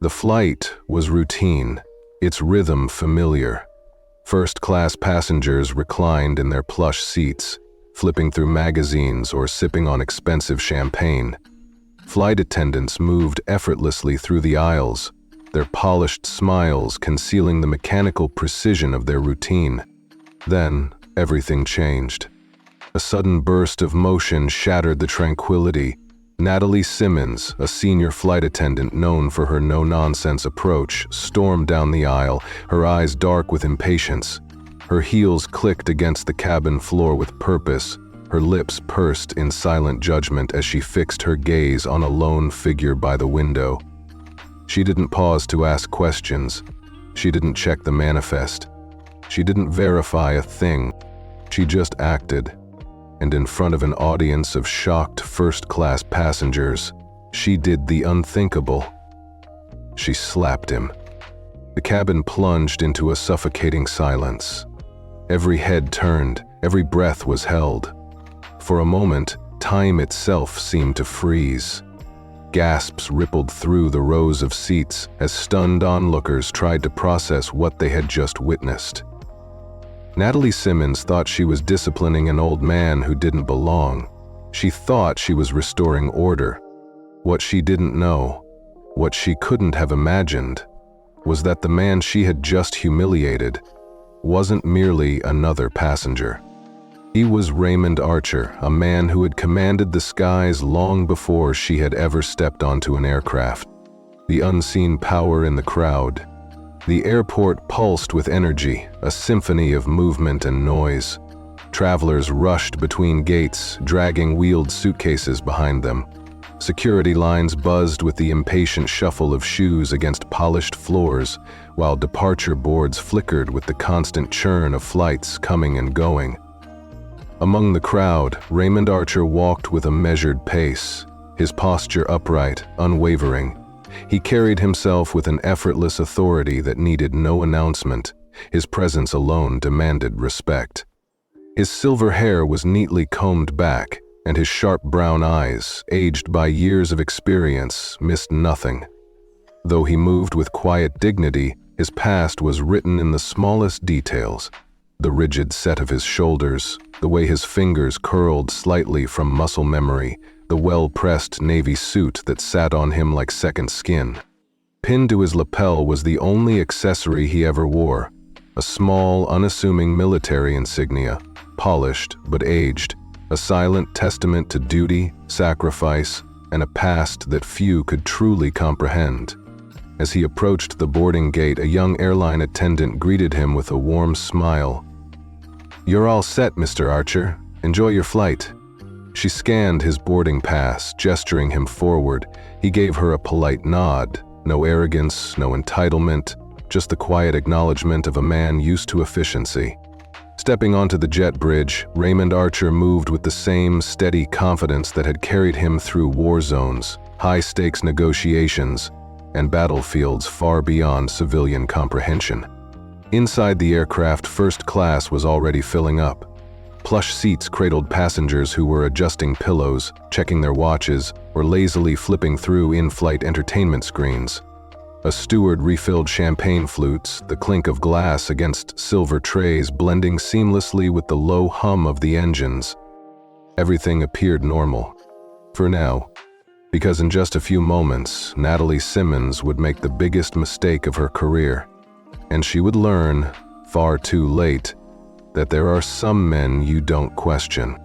The flight was routine, its rhythm familiar. First-class passengers reclined in their plush seats, flipping through magazines or sipping on expensive champagne. Flight attendants moved effortlessly through the aisles, their polished smiles concealing the mechanical precision of their routine. Then, everything changed. A sudden burst of motion shattered the tranquility. Natalie Simmons, a senior flight attendant known for her no-nonsense approach, stormed down the aisle, her eyes dark with impatience. Her heels clicked against the cabin floor with purpose, her lips pursed in silent judgment as she fixed her gaze on a lone figure by the window. She didn't pause to ask questions. She didn't check the manifest. She didn't verify a thing. She just acted. And in front of an audience of shocked first-class passengers, she did the unthinkable. She slapped him. The cabin plunged into a suffocating silence. Every head turned, every breath was held. For a moment, time itself seemed to freeze. Gasps rippled through the rows of seats as stunned onlookers tried to process what they had just witnessed. Natalie Simmons thought she was disciplining an old man who didn't belong. She thought she was restoring order. What she didn't know, what she couldn't have imagined, was that the man she had just humiliated wasn't merely another passenger. He was Raymond Archer, a man who had commanded the skies long before she had ever stepped onto an aircraft. The unseen power in the crowd. The airport pulsed with energy, a symphony of movement and noise. Travelers rushed between gates, dragging wheeled suitcases behind them. Security lines buzzed with the impatient shuffle of shoes against polished floors, while departure boards flickered with the constant churn of flights coming and going. Among the crowd, Raymond Archer walked with a measured pace, his posture upright, unwavering. He carried himself with an effortless authority that needed no announcement. His presence alone demanded respect. His silver hair was neatly combed back, and his sharp brown eyes, aged by years of experience, missed nothing. Though he moved with quiet dignity, his past was written in the smallest details. The rigid set of his shoulders, the way his fingers curled slightly from muscle memory, the well-pressed navy suit that sat on him like second skin. Pinned to his lapel was the only accessory he ever wore, a small, unassuming military insignia, polished but aged, a silent testament to duty, sacrifice, and a past that few could truly comprehend. As he approached the boarding gate, a young airline attendant greeted him with a warm smile. "You're all set, Mr. Archer. Enjoy your flight." She scanned his boarding pass, gesturing him forward. He gave her a polite nod. No arrogance, no entitlement, just the quiet acknowledgement of a man used to efficiency. Stepping onto the jet bridge, Raymond Archer moved with the same steady confidence that had carried him through war zones, high-stakes negotiations, and battlefields far beyond civilian comprehension. Inside the aircraft, first class was already filling up. Plush seats cradled passengers who were adjusting pillows, checking their watches, or lazily flipping through in-flight entertainment screens. A steward refilled champagne flutes, the clink of glass against silver trays blending seamlessly with the low hum of the engines. Everything appeared normal. For now. Because in just a few moments, Natalie Simmons would make the biggest mistake of her career. And she would learn, far too late, that there are some men you don't question.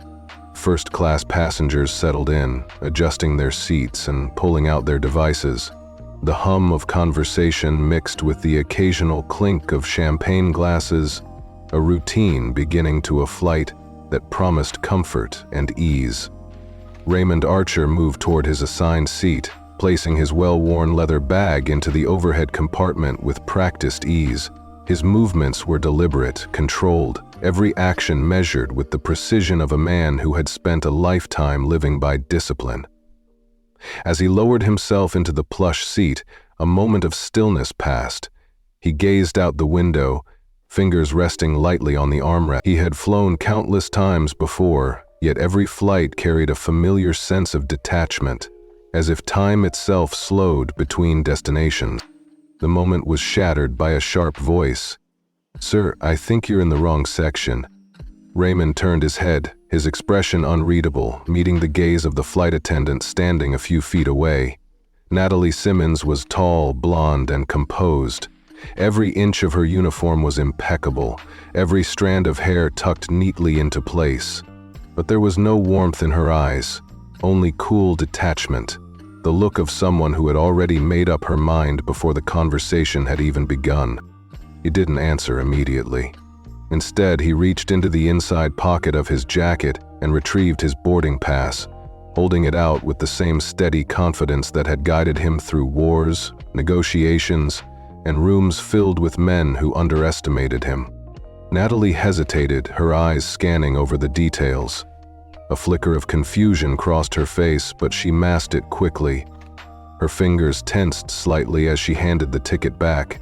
First-class passengers settled in, adjusting their seats and pulling out their devices. The hum of conversation mixed with the occasional clink of champagne glasses, a routine beginning to a flight that promised comfort and ease. Raymond Archer moved toward his assigned seat, placing his well-worn leather bag into the overhead compartment with practiced ease. His movements were deliberate, controlled, every action measured with the precision of a man who had spent a lifetime living by discipline. As he lowered himself into the plush seat, a moment of stillness passed. He gazed out the window, fingers resting lightly on the armrest. He had flown countless times before, yet every flight carried a familiar sense of detachment, as if time itself slowed between destinations. The moment was shattered by a sharp voice. "Sir, I think you're in the wrong section." Raymond turned his head, his expression unreadable, meeting the gaze of the flight attendant standing a few feet away. Natalie Simmons was tall, blonde, and composed. Every inch of her uniform was impeccable, every strand of hair tucked neatly into place. But there was no warmth in her eyes, only cool detachment, the look of someone who had already made up her mind before the conversation had even begun. He didn't answer immediately. Instead, he reached into the inside pocket of his jacket and retrieved his boarding pass, holding it out with the same steady confidence that had guided him through wars, negotiations, and rooms filled with men who underestimated him. Natalie hesitated, her eyes scanning over the details. A flicker of confusion crossed her face, but she masked it quickly. Her fingers tensed slightly as she handed the ticket back.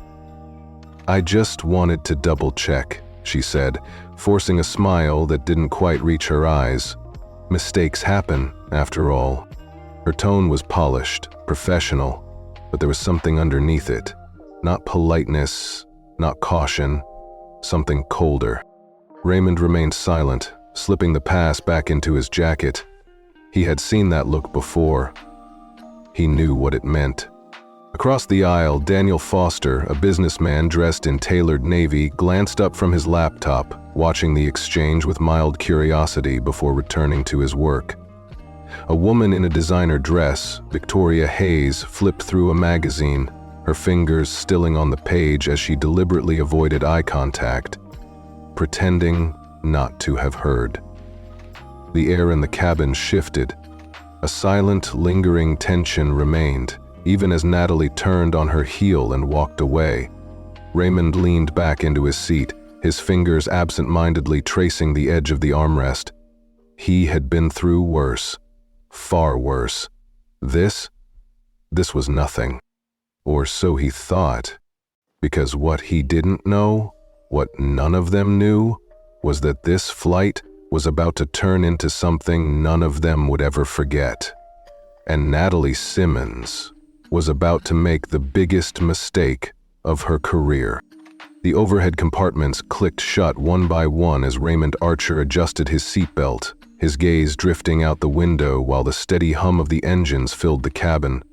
"I just wanted to double-check," she said, forcing a smile that didn't quite reach her eyes. Mistakes happen, after all. Her tone was polished, professional, but there was something underneath it. Not politeness, not caution, something colder. Raymond remained silent, slipping the pass back into his jacket. He had seen that look before. He knew what it meant. Across the aisle, Daniel Foster, a businessman dressed in tailored navy, glanced up from his laptop, watching the exchange with mild curiosity before returning to his work. A woman in a designer dress, Victoria Hayes, flipped through a magazine, her fingers stilling on the page as she deliberately avoided eye contact, pretending not to have heard. The air in the cabin shifted. A silent, lingering tension remained, even as Natalie turned on her heel and walked away. Raymond leaned back into his seat, his fingers absent-mindedly tracing the edge of the armrest. He had been through worse, far worse. This was nothing. Or so he thought, because what he didn't know, what none of them knew, was that this flight was about to turn into something none of them would ever forget. And Natalie Simmons was about to make the biggest mistake of her career. The overhead compartments clicked shut one by one as Raymond Archer adjusted his seatbelt, his gaze drifting out the window while the steady hum of the engines filled the cabin.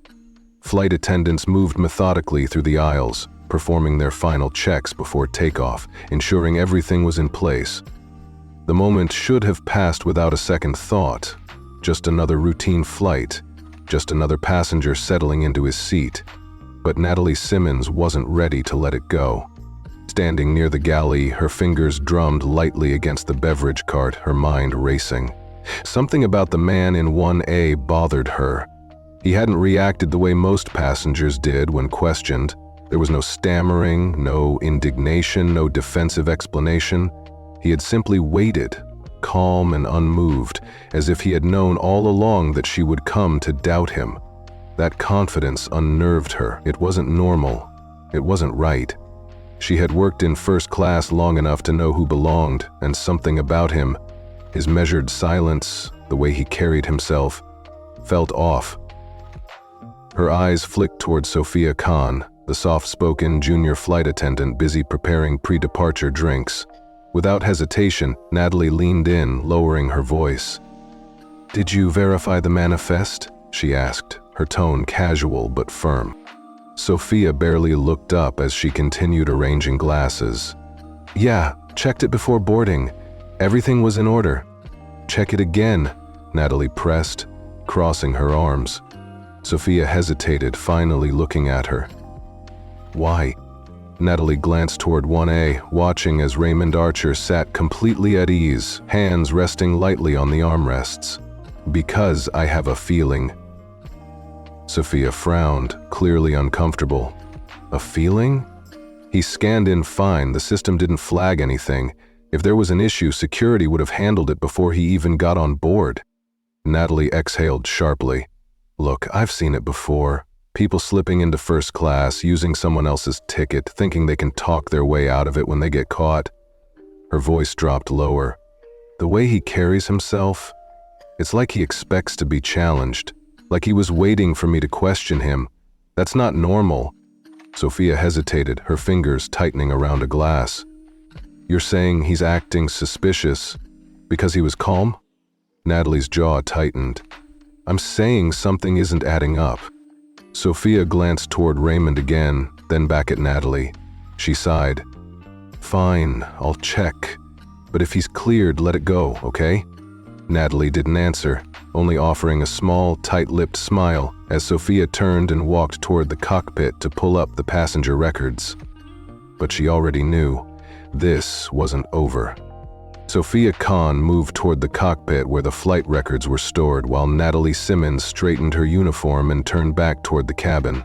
Flight attendants moved methodically through the aisles, performing their final checks before takeoff, ensuring everything was in place. The moment should have passed without a second thought. Just another routine flight, just another passenger settling into his seat. But Natalie Simmons wasn't ready to let it go. Standing near the galley, her fingers drummed lightly against the beverage cart, her mind racing. Something about the man in 1A bothered her. He hadn't reacted the way most passengers did when questioned. There was no stammering, no indignation, no defensive explanation. He had simply waited, calm and unmoved, as if he had known all along that she would come to doubt him. That confidence unnerved her. It wasn't normal. It wasn't right. She had worked in first class long enough to know who belonged, and something about him, his measured silence, the way he carried himself, felt off. Her eyes flicked toward Sophia Khan, the soft-spoken junior flight attendant busy preparing pre-departure drinks. Without hesitation, Natalie leaned in, lowering her voice. "Did you verify the manifest?" she asked, her tone casual but firm. Sophia barely looked up as she continued arranging glasses. "Yeah, checked it before boarding. Everything was in order." "Check it again," Natalie pressed, crossing her arms. Sophia hesitated, finally looking at her. "Why?" Natalie glanced toward 1A, watching as Raymond Archer sat completely at ease, hands resting lightly on the armrests. "Because I have a feeling." Sophia frowned, clearly uncomfortable. "A feeling?" He scanned in fine, the system didn't flag anything. If there was an issue, security would have handled it before he even got on board. Natalie exhaled sharply. "Look, I've seen it before. People slipping into first class, using someone else's ticket, thinking they can talk their way out of it when they get caught." Her voice dropped lower. "The way he carries himself, it's like he expects to be challenged. like he was waiting for me to question him. That's not normal. Sophia hesitated, her fingers tightening around a glass. You're saying he's acting suspicious because he was calm? Natalie's jaw tightened. I'm saying something isn't adding up. Sophia glanced toward Raymond again, then back at Natalie. She sighed. Fine, I'll check. But if he's cleared, let it go, okay? Natalie didn't answer, only offering a small, tight-lipped smile as Sophia turned and walked toward the cockpit to pull up the passenger records. But she already knew this wasn't over. Sophia Khan moved toward the cockpit where the flight records were stored while Natalie Simmons straightened her uniform and turned back toward the cabin.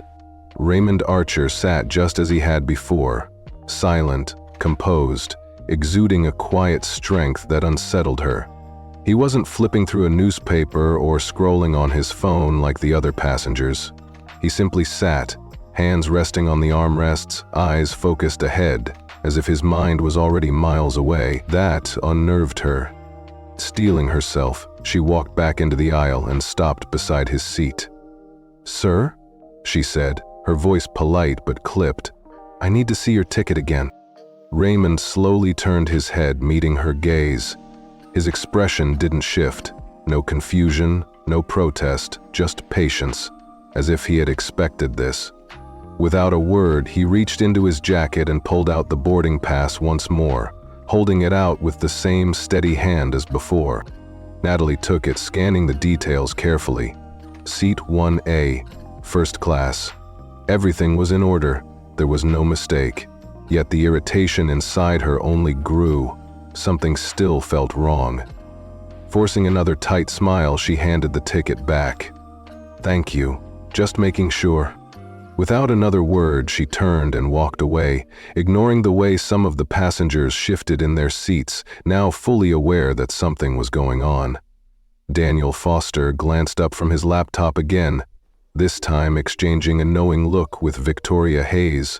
Raymond Archer sat just as he had before, silent, composed, exuding a quiet strength that unsettled her. He wasn't flipping through a newspaper or scrolling on his phone like the other passengers. He simply sat, hands resting on the armrests, eyes focused ahead, as if his mind was already miles away. That unnerved her. Steeling herself, she walked back into the aisle and stopped beside his seat. "Sir?" she said, her voice polite but clipped. "I need to see your ticket again." Raymond slowly turned his head, meeting her gaze. His expression didn't shift. No confusion, no protest, just patience, as if he had expected this. Without a word, he reached into his jacket and pulled out the boarding pass once more, holding it out with the same steady hand as before. Natalie took it, scanning the details carefully. Seat 1A, first class. Everything was in order. There was no mistake. Yet the irritation inside her only grew. Something still felt wrong. Forcing another tight smile, she handed the ticket back. "Thank you. Just making sure." Without another word, she turned and walked away, ignoring the way some of the passengers shifted in their seats, now fully aware that something was going on. Daniel Foster glanced up from his laptop again, this time exchanging a knowing look with Victoria Hayes.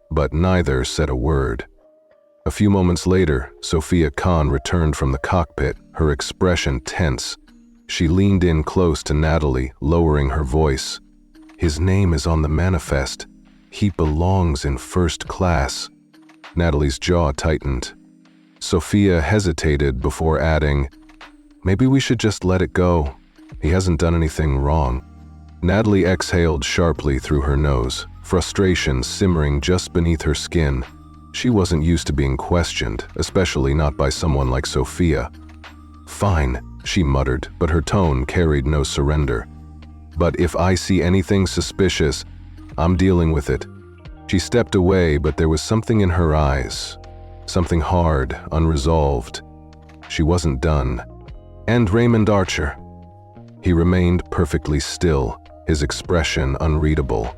But neither said a word. A few moments later, Sophia Khan returned from the cockpit, her expression tense. She leaned in close to Natalie, lowering her voice. "His name is on the manifest. He belongs in first class." Natalie's jaw tightened. Sophia hesitated before adding, "Maybe we should just let it go. He hasn't done anything wrong." Natalie exhaled sharply through her nose, frustration simmering just beneath her skin. She wasn't used to being questioned, especially not by someone like Sophia. "Fine," she muttered, but her tone carried no surrender. "But if I see anything suspicious, I'm dealing with it." She stepped away, but there was something in her eyes. Something hard, unresolved. She wasn't done. "And Raymond Archer." He remained perfectly still, his expression unreadable.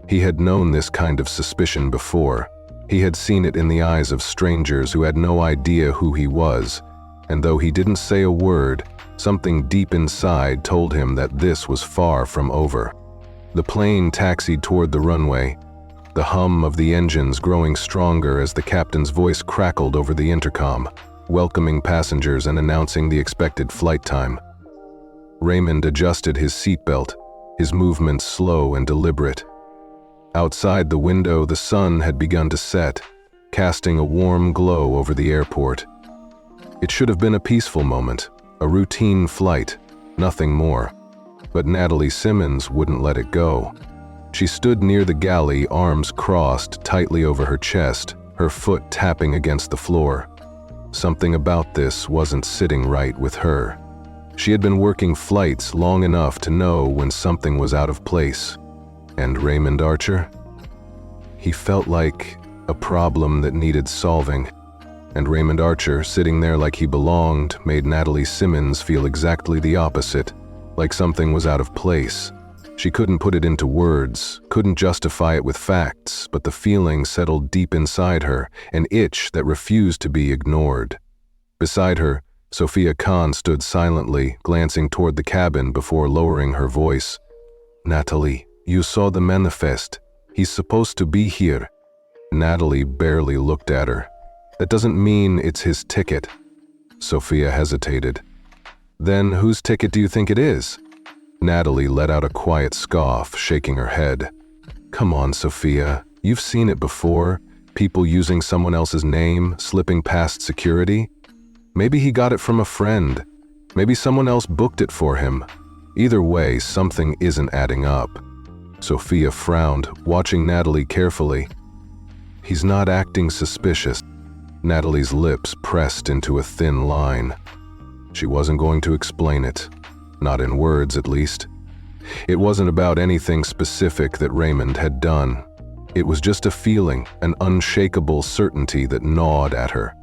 He had known this kind of suspicion before. He had seen it in the eyes of strangers who had no idea who he was, and though he didn't say a word, something deep inside told him that this was far from over. The plane taxied toward the runway, the hum of the engines growing stronger as the captain's voice crackled over the intercom, welcoming passengers and announcing the expected flight time. Raymond adjusted his seatbelt, his movements slow and deliberate. Outside the window, the sun had begun to set, casting a warm glow over the airport. It should have been a peaceful moment, a routine flight, nothing more. But Natalie Simmons wouldn't let it go. She stood near the galley, arms crossed tightly over her chest, her foot tapping against the floor. Something about this wasn't sitting right with her. She had been working flights long enough to know when something was out of place. And Raymond Archer? He felt like a problem that needed solving. And Raymond Archer, sitting there like he belonged, made Natalie Simmons feel exactly the opposite, like something was out of place. She couldn't put it into words, couldn't justify it with facts, but the feeling settled deep inside her, an itch that refused to be ignored. Beside her, Sophia Khan stood silently, glancing toward the cabin before lowering her voice. "Natalie, you saw the manifest. He's supposed to be here." Natalie barely looked at her. "That doesn't mean it's his ticket." Sophia hesitated. "Then whose ticket do you think it is?" Natalie let out a quiet scoff, shaking her head. Come on, Sophia. You've seen it before. People using someone else's name, slipping past security. Maybe he got it from a friend. Maybe someone else booked it for him. Either way, something isn't adding up. Sophia frowned, watching Natalie carefully. He's not acting suspicious. Natalie's lips pressed into a thin line. She wasn't going to explain it. Not in words, at least. It wasn't about anything specific that Raymond had done. It was just a feeling, an unshakable certainty that gnawed at her.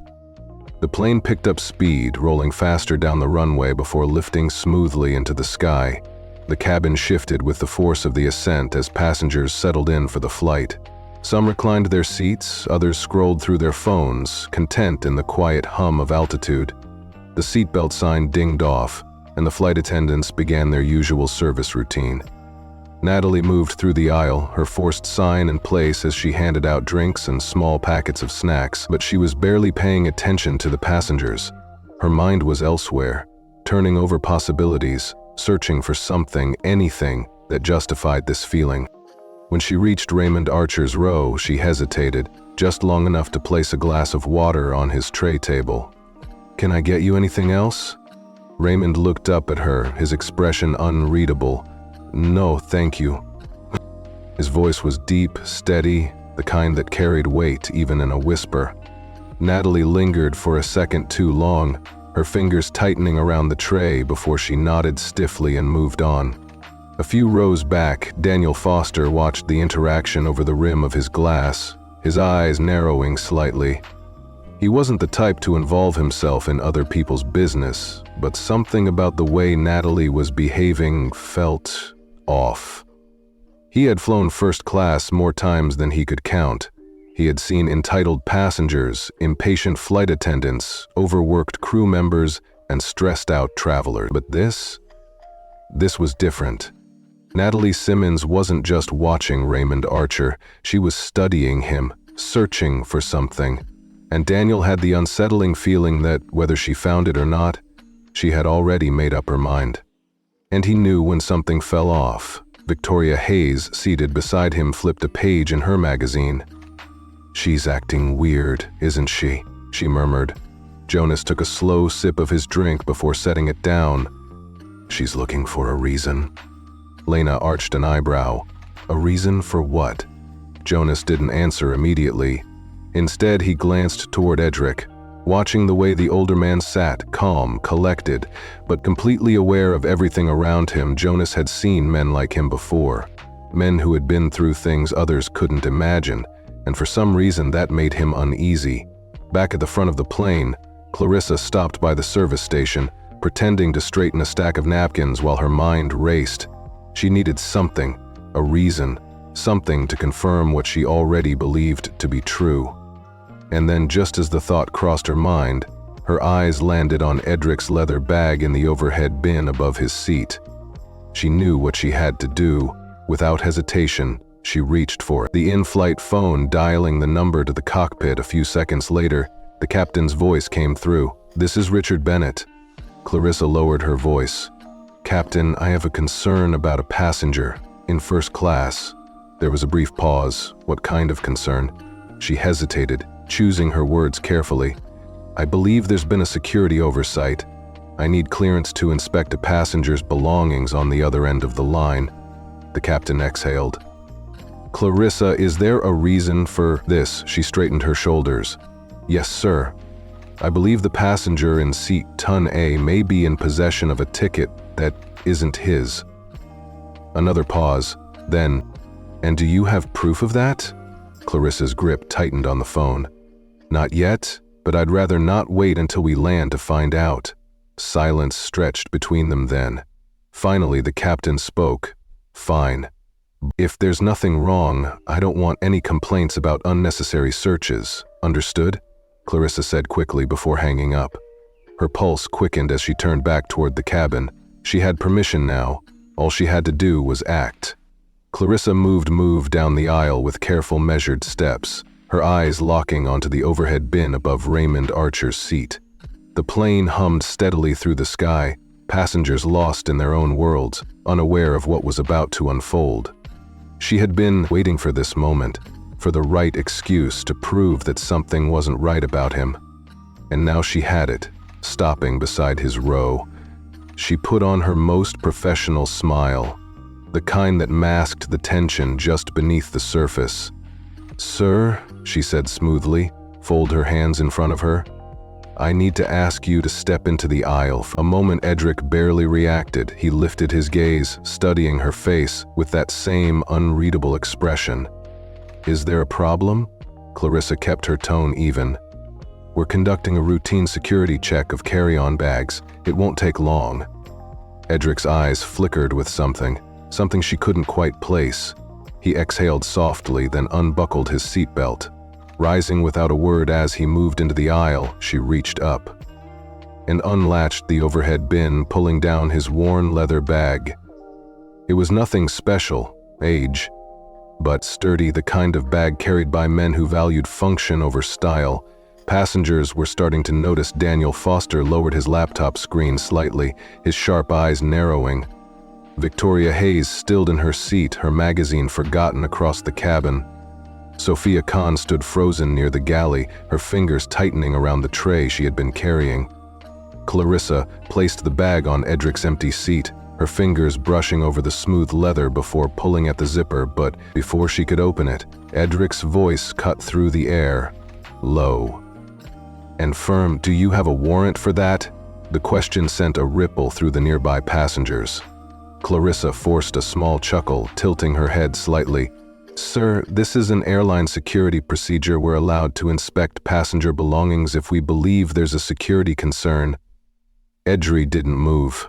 The plane picked up speed, rolling faster down the runway before lifting smoothly into the sky. The cabin shifted with the force of the ascent as passengers settled in for the flight. Some reclined their seats, others scrolled through their phones, content in the quiet hum of altitude. The seatbelt sign dinged off, and the flight attendants began their usual service routine. Natalie moved through the aisle, her forced sign in place as she handed out drinks and small packets of snacks, but she was barely paying attention to the passengers. Her mind was elsewhere, turning over possibilities, searching for something, anything, that justified this feeling. When she reached Raymond Archer's row, she hesitated, just long enough to place a glass of water on his tray table. "Can I get you anything else?" Raymond looked up at her, his expression unreadable. "No, thank you." His voice was deep, steady, the kind that carried weight even in a whisper. Natalie lingered for a second too long, her fingers tightening around the tray before she nodded stiffly and moved on. A few rows back, Daniel Foster watched the interaction over the rim of his glass, his eyes narrowing slightly. He wasn't the type to involve himself in other people's business, but something about the way Natalie was behaving felt off. He had flown first class more times than he could count. He had seen entitled passengers, impatient flight attendants, overworked crew members, and stressed out travelers. But this was different. Natalie Simmons wasn't just watching Raymond Archer, she was studying him, searching for something. And Daniel had the unsettling feeling that, whether she found it or not, she had already made up her mind. And he knew when something fell off. Victoria Hayes, seated beside him, flipped a page in her magazine. "She's acting weird, isn't she?" she murmured. Jonas took a slow sip of his drink before setting it down. "She's looking for a reason." Lena arched an eyebrow. "A reason for what?" Jonas didn't answer immediately. Instead, he glanced toward Edric, watching the way the older man sat, calm, collected, but completely aware of everything around him. Jonas had seen men like him before, men who had been through things others couldn't imagine, and for some reason that made him uneasy. Back at the front of the plane, Clarissa stopped by the service station, pretending to straighten a stack of napkins while her mind raced. She needed something, a reason, something to confirm what she already believed to be true. And then, just as the thought crossed her mind, her eyes landed on Edric's leather bag in the overhead bin above his seat. She knew what she had to do. Without hesitation, she reached for it. The in-flight phone dialing the number to the cockpit. A few seconds later, the captain's voice came through. "This is Richard Bennett." Clarissa lowered her voice. "Captain, I have a concern about a passenger in first class." There was a brief pause. What kind of concern? She hesitated, choosing her words carefully. "I believe there's been a security oversight. I need clearance to inspect a passenger's belongings on the other end of the line." The captain exhaled. "Clarissa, is there a reason for this?" She straightened her shoulders. "Yes, sir. I believe the passenger in seat ton A may be in possession of a ticket that isn't his." Another pause, then, "And do you have proof of that?" Clarissa's grip tightened on the phone. "Not yet, but I'd rather not wait until we land to find out." Silence stretched between them then. Finally, the captain spoke. "Fine. If there's nothing wrong, I don't want any complaints about unnecessary searches. Understood?" Clarissa said quickly before hanging up. Her pulse quickened as she turned back toward the cabin. She had permission now. All she had to do was act. Clarissa moved down the aisle with careful, measured steps, her eyes locking onto the overhead bin above Raymond Archer's seat. The plane hummed steadily through the sky, passengers lost in their own worlds, unaware of what was about to unfold. She had been waiting for this moment, for the right excuse to prove that something wasn't right about him. And now she had it, stopping beside his row. She put on her most professional smile, the kind that masked the tension just beneath the surface. "Sir," she said smoothly, fold her hands in front of her. "I need to ask you to step into the aisle." For a moment Edric barely reacted. He lifted his gaze, studying her face with that same unreadable expression. "Is there a problem?" Clarissa kept her tone even. "We're conducting a routine security check of carry-on bags. It won't take long." Edric's eyes flickered with something she couldn't quite place. He exhaled softly, then unbuckled his seatbelt. Rising without a word as he moved into the aisle, she reached up and unlatched the overhead bin, pulling down his worn leather bag. It was nothing special, age, but sturdy, the kind of bag carried by men who valued function over style. Passengers were starting to notice. Daniel Foster lowered his laptop screen slightly, his sharp eyes narrowing. Victoria Hayes stilled in her seat, her magazine forgotten across the cabin. Sophia Khan stood frozen near the galley, her fingers tightening around the tray she had been carrying. Clarissa placed the bag on Edric's empty seat, her fingers brushing over the smooth leather before pulling at the zipper, but before she could open it, Edric's voice cut through the air, low and firm. "Do you have a warrant for that?" The question sent a ripple through the nearby passengers. Clarissa forced a small chuckle, tilting her head slightly. "Sir, this is an airline security procedure. We're allowed to inspect passenger belongings if we believe there's a security concern." Edri didn't move.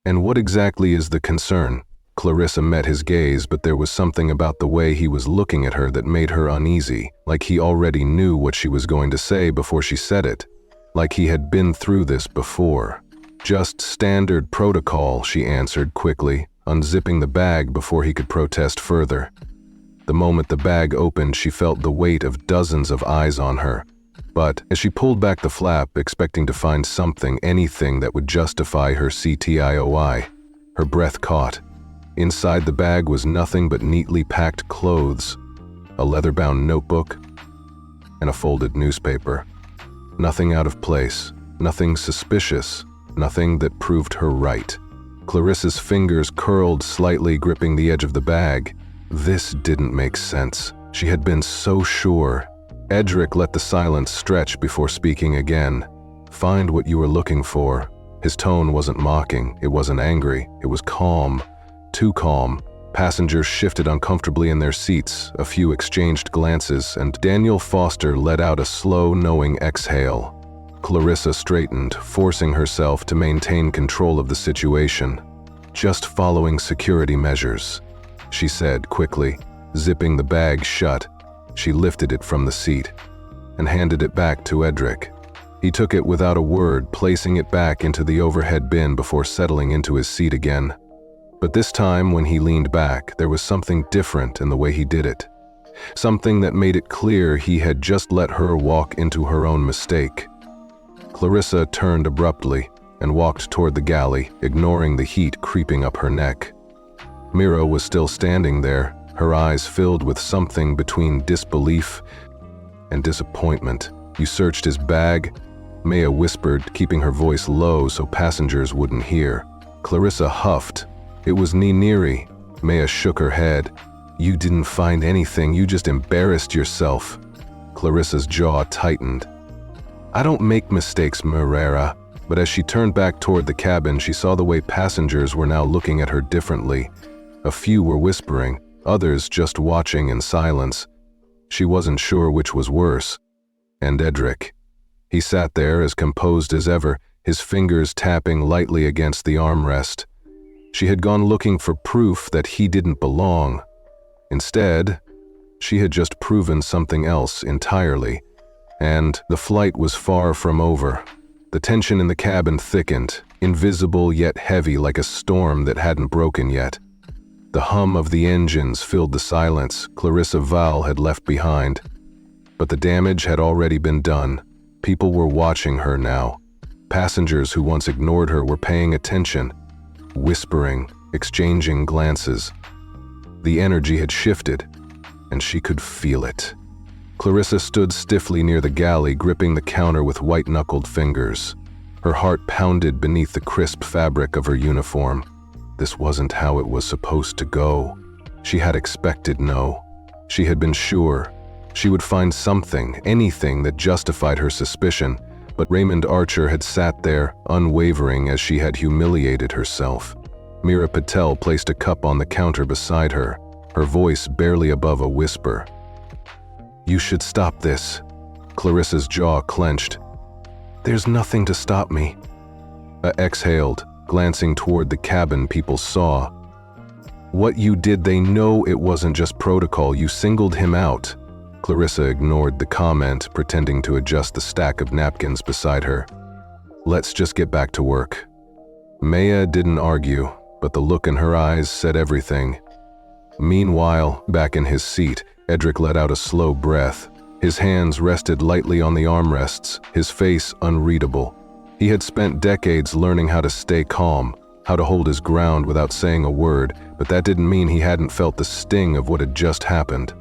"And what exactly is the concern?" Clarissa met his gaze, but there was something about the way he was looking at her that made her uneasy, like he already knew what she was going to say before she said it, like he had been through this before. "Just standard protocol," she answered quickly, unzipping the bag before he could protest further. The moment the bag opened, she felt the weight of dozens of eyes on her. But as she pulled back the flap, expecting to find something, anything that would justify her CTIOI, her breath caught. Inside the bag was nothing but neatly packed clothes, a leather-bound notebook, and a folded newspaper. Nothing out of place, nothing suspicious, nothing that proved her right. Clarissa's fingers curled slightly, gripping the edge of the bag. This didn't make sense. She had been so sure. Edric let the silence stretch before speaking again. "Find what you were looking for." His tone wasn't mocking, it wasn't angry, it was calm. Too calm. Passengers shifted uncomfortably in their seats, a few exchanged glances, and Daniel Foster let out a slow, knowing exhale. Clarissa straightened, forcing herself to maintain control of the situation. "Just following security measures," she said quickly, zipping the bag shut. She lifted it from the seat and handed it back to Edric. He took it without a word, placing it back into the overhead bin before settling into his seat again. But this time, when he leaned back, there was something different in the way he did it. Something that made it clear he had just let her walk into her own mistake. Clarissa turned abruptly and walked toward the galley, ignoring the heat creeping up her neck. Mira was still standing there, her eyes filled with something between disbelief and disappointment. "You searched his bag?" Maya whispered, keeping her voice low so passengers wouldn't hear. Clarissa huffed. "It was Niniri." Maya shook her head. "You didn't find anything, you just embarrassed yourself." Clarissa's jaw tightened. "I don't make mistakes, Morera." But as she turned back toward the cabin, she saw the way passengers were now looking at her differently. A few were whispering, others just watching in silence. She wasn't sure which was worse. And Edric. He sat there as composed as ever, his fingers tapping lightly against the armrest. She had gone looking for proof that he didn't belong. Instead, she had just proven something else entirely. And the flight was far from over. The tension in the cabin thickened, invisible yet heavy like a storm that hadn't broken yet. The hum of the engines filled the silence Clarissa Val had left behind. But the damage had already been done. People were watching her now. Passengers who once ignored her were paying attention, whispering, exchanging glances. The energy had shifted, and she could feel it. Clarissa stood stiffly near the galley, gripping the counter with white-knuckled fingers. Her heart pounded beneath the crisp fabric of her uniform. This wasn't how it was supposed to go. She had expected no. She had been sure. She would find something, anything that justified her suspicion, but Raymond Archer had sat there, unwavering as she had humiliated herself. Meera Patel placed a cup on the counter beside her, her voice barely above a whisper. "You should stop this." Clarissa's jaw clenched. "There's nothing to stop me." Exhaled, glancing toward the cabin people saw. "What you did, they know it wasn't just protocol, you singled him out." Clarissa ignored the comment, pretending to adjust the stack of napkins beside her. "Let's just get back to work." Maya didn't argue, but the look in her eyes said everything. Meanwhile, back in his seat, Edric let out a slow breath. His hands rested lightly on the armrests, his face unreadable. He had spent decades learning how to stay calm, how to hold his ground without saying a word, but that didn't mean he hadn't felt the sting of what had just happened.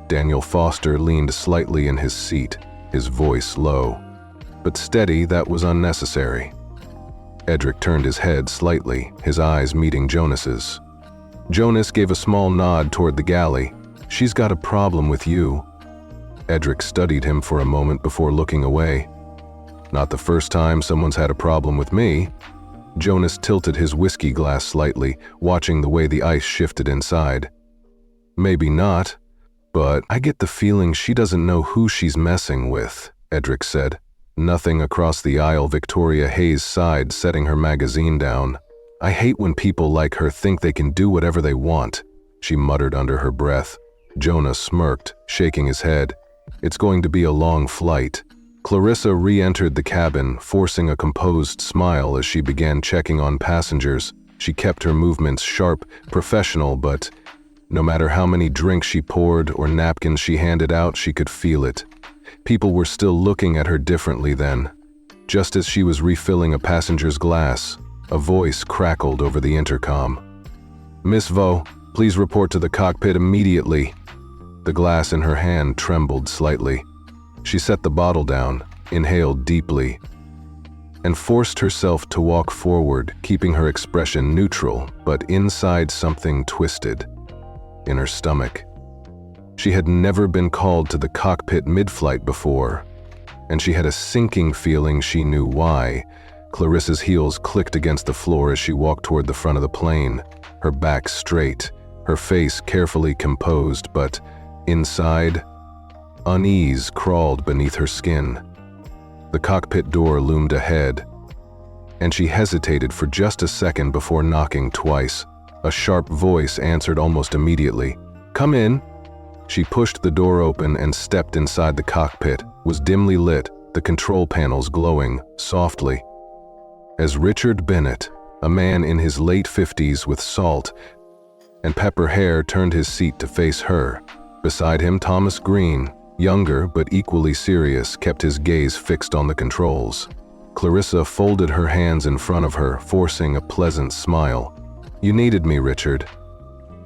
Daniel Foster leaned slightly in his seat, his voice low. But steady, that was unnecessary. Edric turned his head slightly, his eyes meeting Jonas's. Jonas gave a small nod toward the galley. "She's got a problem with you." Edric studied him for a moment before looking away. "Not the first time someone's had a problem with me." Jonas tilted his whiskey glass slightly, watching the way the ice shifted inside. "Maybe not, but I get the feeling she doesn't know who she's messing with," Edric said. Nothing across the aisle. Victoria Hayes sighed, setting her magazine down. "I hate when people like her think they can do whatever they want," she muttered under her breath. Jonas smirked, shaking his head. "It's going to be a long flight." Clarissa re-entered the cabin, forcing a composed smile as she began checking on passengers. She kept her movements sharp, professional, but no matter how many drinks she poured or napkins she handed out, she could feel it. People were still looking at her differently then. Just as she was refilling a passenger's glass, a voice crackled over the intercom. "Miss Vo, please report to the cockpit immediately." The glass in her hand trembled slightly. She set the bottle down, inhaled deeply, and forced herself to walk forward, keeping her expression neutral, but inside something twisted. In her stomach. She had never been called to the cockpit mid-flight before, and she had a sinking feeling she knew why. Clarissa's heels clicked against the floor as she walked toward the front of the plane, her back straight, her face carefully composed, but inside, unease crawled beneath her skin. The cockpit door loomed ahead, and she hesitated for just a second before knocking twice. A sharp voice answered almost immediately. "Come in." She pushed the door open and stepped inside the cockpit. It was dimly lit, the control panels glowing softly. As Richard Bennett, a man in his late 50s with salt and pepper hair, turned his seat to face her. Beside him, Thomas Green, younger but equally serious, kept his gaze fixed on the controls. Clarissa folded her hands in front of her, forcing a pleasant smile. "You needed me, Richard."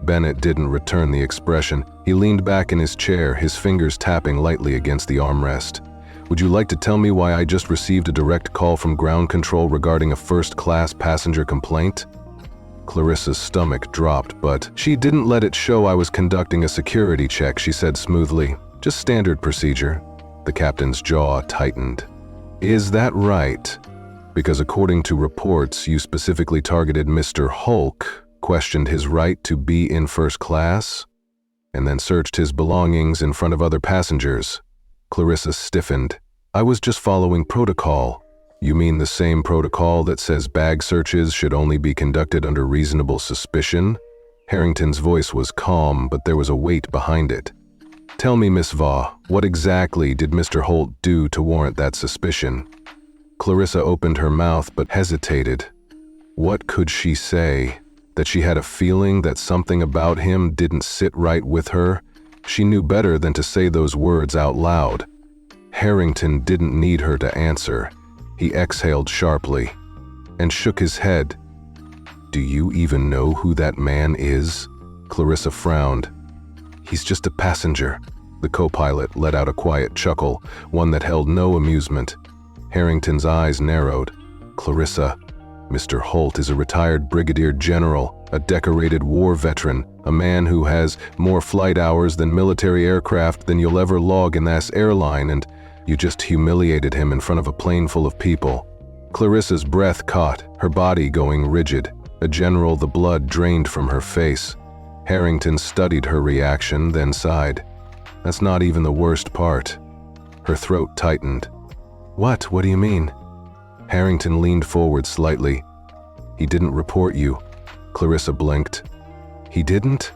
Bennett didn't return the expression. He leaned back in his chair, his fingers tapping lightly against the armrest. "Would you like to tell me why I just received a direct call from ground control regarding a first-class passenger complaint?" Clarissa's stomach dropped, but she didn't let it show. "I was conducting a security check," she said smoothly. "Just standard procedure." The captain's jaw tightened. "Is that right? Because according to reports, you specifically targeted Mr. Hulk, questioned his right to be in first class, and then searched his belongings in front of other passengers." Clarissa stiffened. "I was just following protocol." "You mean the same protocol that says bag searches should only be conducted under reasonable suspicion?" Harrington's voice was calm, but there was a weight behind it. "Tell me, Miss Vaugh, what exactly did Mr. Holt do to warrant that suspicion?" Clarissa opened her mouth but hesitated. What could she say? That she had a feeling that something about him didn't sit right with her? She knew better than to say those words out loud. Harrington didn't need her to answer. He exhaled sharply and shook his head. "Do you even know who that man is?" Clarissa frowned. "He's just a passenger." The co-pilot let out a quiet chuckle, one that held no amusement. Harrington's eyes narrowed. "Clarissa, Mr. Holt is a retired brigadier general, a decorated war veteran, a man who has more flight hours than military aircraft than you'll ever log in this airline, and you just humiliated him in front of a plane full of people." Clarissa's breath caught, her body going rigid. A general, the blood drained from her face. Harrington studied her reaction, then sighed. "That's not even the worst part." Her throat tightened. What do you mean?" Harrington leaned forward slightly. "He didn't report you." Clarissa blinked. "He didn't?"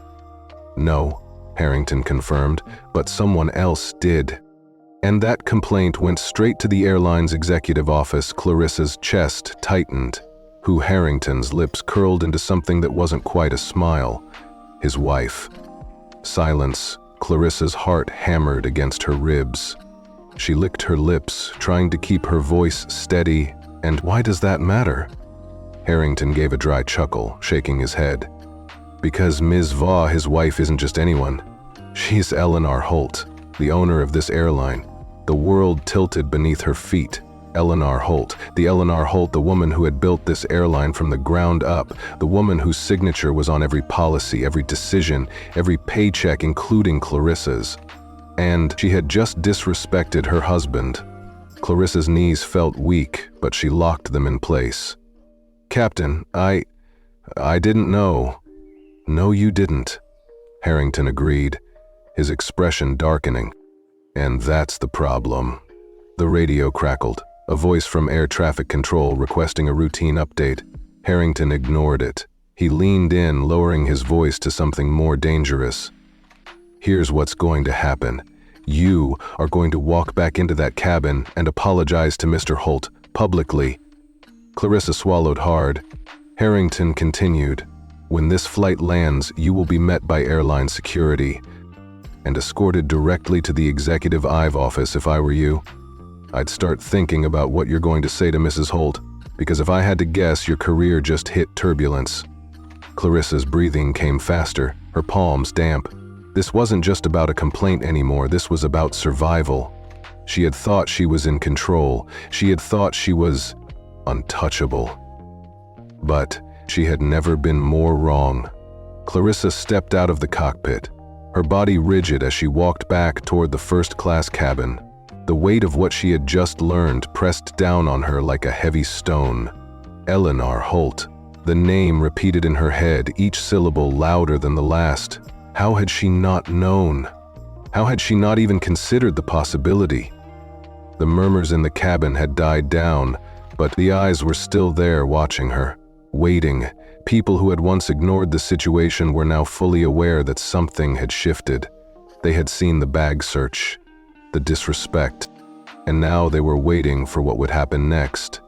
"No," Harrington confirmed, "but someone else did." And that complaint went straight to the airline's executive office. Clarissa's chest tightened. Who Harrington's lips curled into something that wasn't quite a smile. His wife. Silence. Clarissa's heart hammered against her ribs. She licked her lips, trying to keep her voice steady. "And why does that matter?" Harrington gave a dry chuckle, shaking his head. "Because Ms. Vaugh, his wife, isn't just anyone. She's Eleanor Holt, the owner of this airline. The world tilted beneath her feet. Eleanor Holt, the woman who had built this airline from the ground up, the woman whose signature was on every policy, every decision, every paycheck, including Clarissa's. And she had just disrespected her husband." Clarissa's knees felt weak, but she locked them in place. "Captain, I didn't know." "No, you didn't," Harrington agreed, his expression darkening. "And that's the problem." The radio crackled, a voice from air traffic control requesting a routine update. Harrington ignored it. He leaned in, lowering his voice to something more dangerous. "Here's what's going to happen. You are going to walk back into that cabin and apologize to Mr. Holt publicly." Clarissa swallowed hard. Harrington continued, "When this flight lands, you will be met by airline security and escorted directly to the Executive Ive office. If I were you, I'd start thinking about what you're going to say to Mrs. Holt, because if I had to guess, your career just hit turbulence." Clarissa's breathing came faster, her palms damp. This wasn't just about a complaint anymore, this was about survival. She had thought she was in control. She had thought she was untouchable. But she had never been more wrong. Clarissa stepped out of the cockpit, her body rigid as she walked back toward the first-class cabin. The weight of what she had just learned pressed down on her like a heavy stone. Eleanor Holt. The name repeated in her head, each syllable louder than the last. How had she not known? How had she not even considered the possibility? The murmurs in the cabin had died down, but the eyes were still there watching her, waiting. People who had once ignored the situation were now fully aware that something had shifted. They had seen the bag search, the disrespect, and now they were waiting for what would happen next.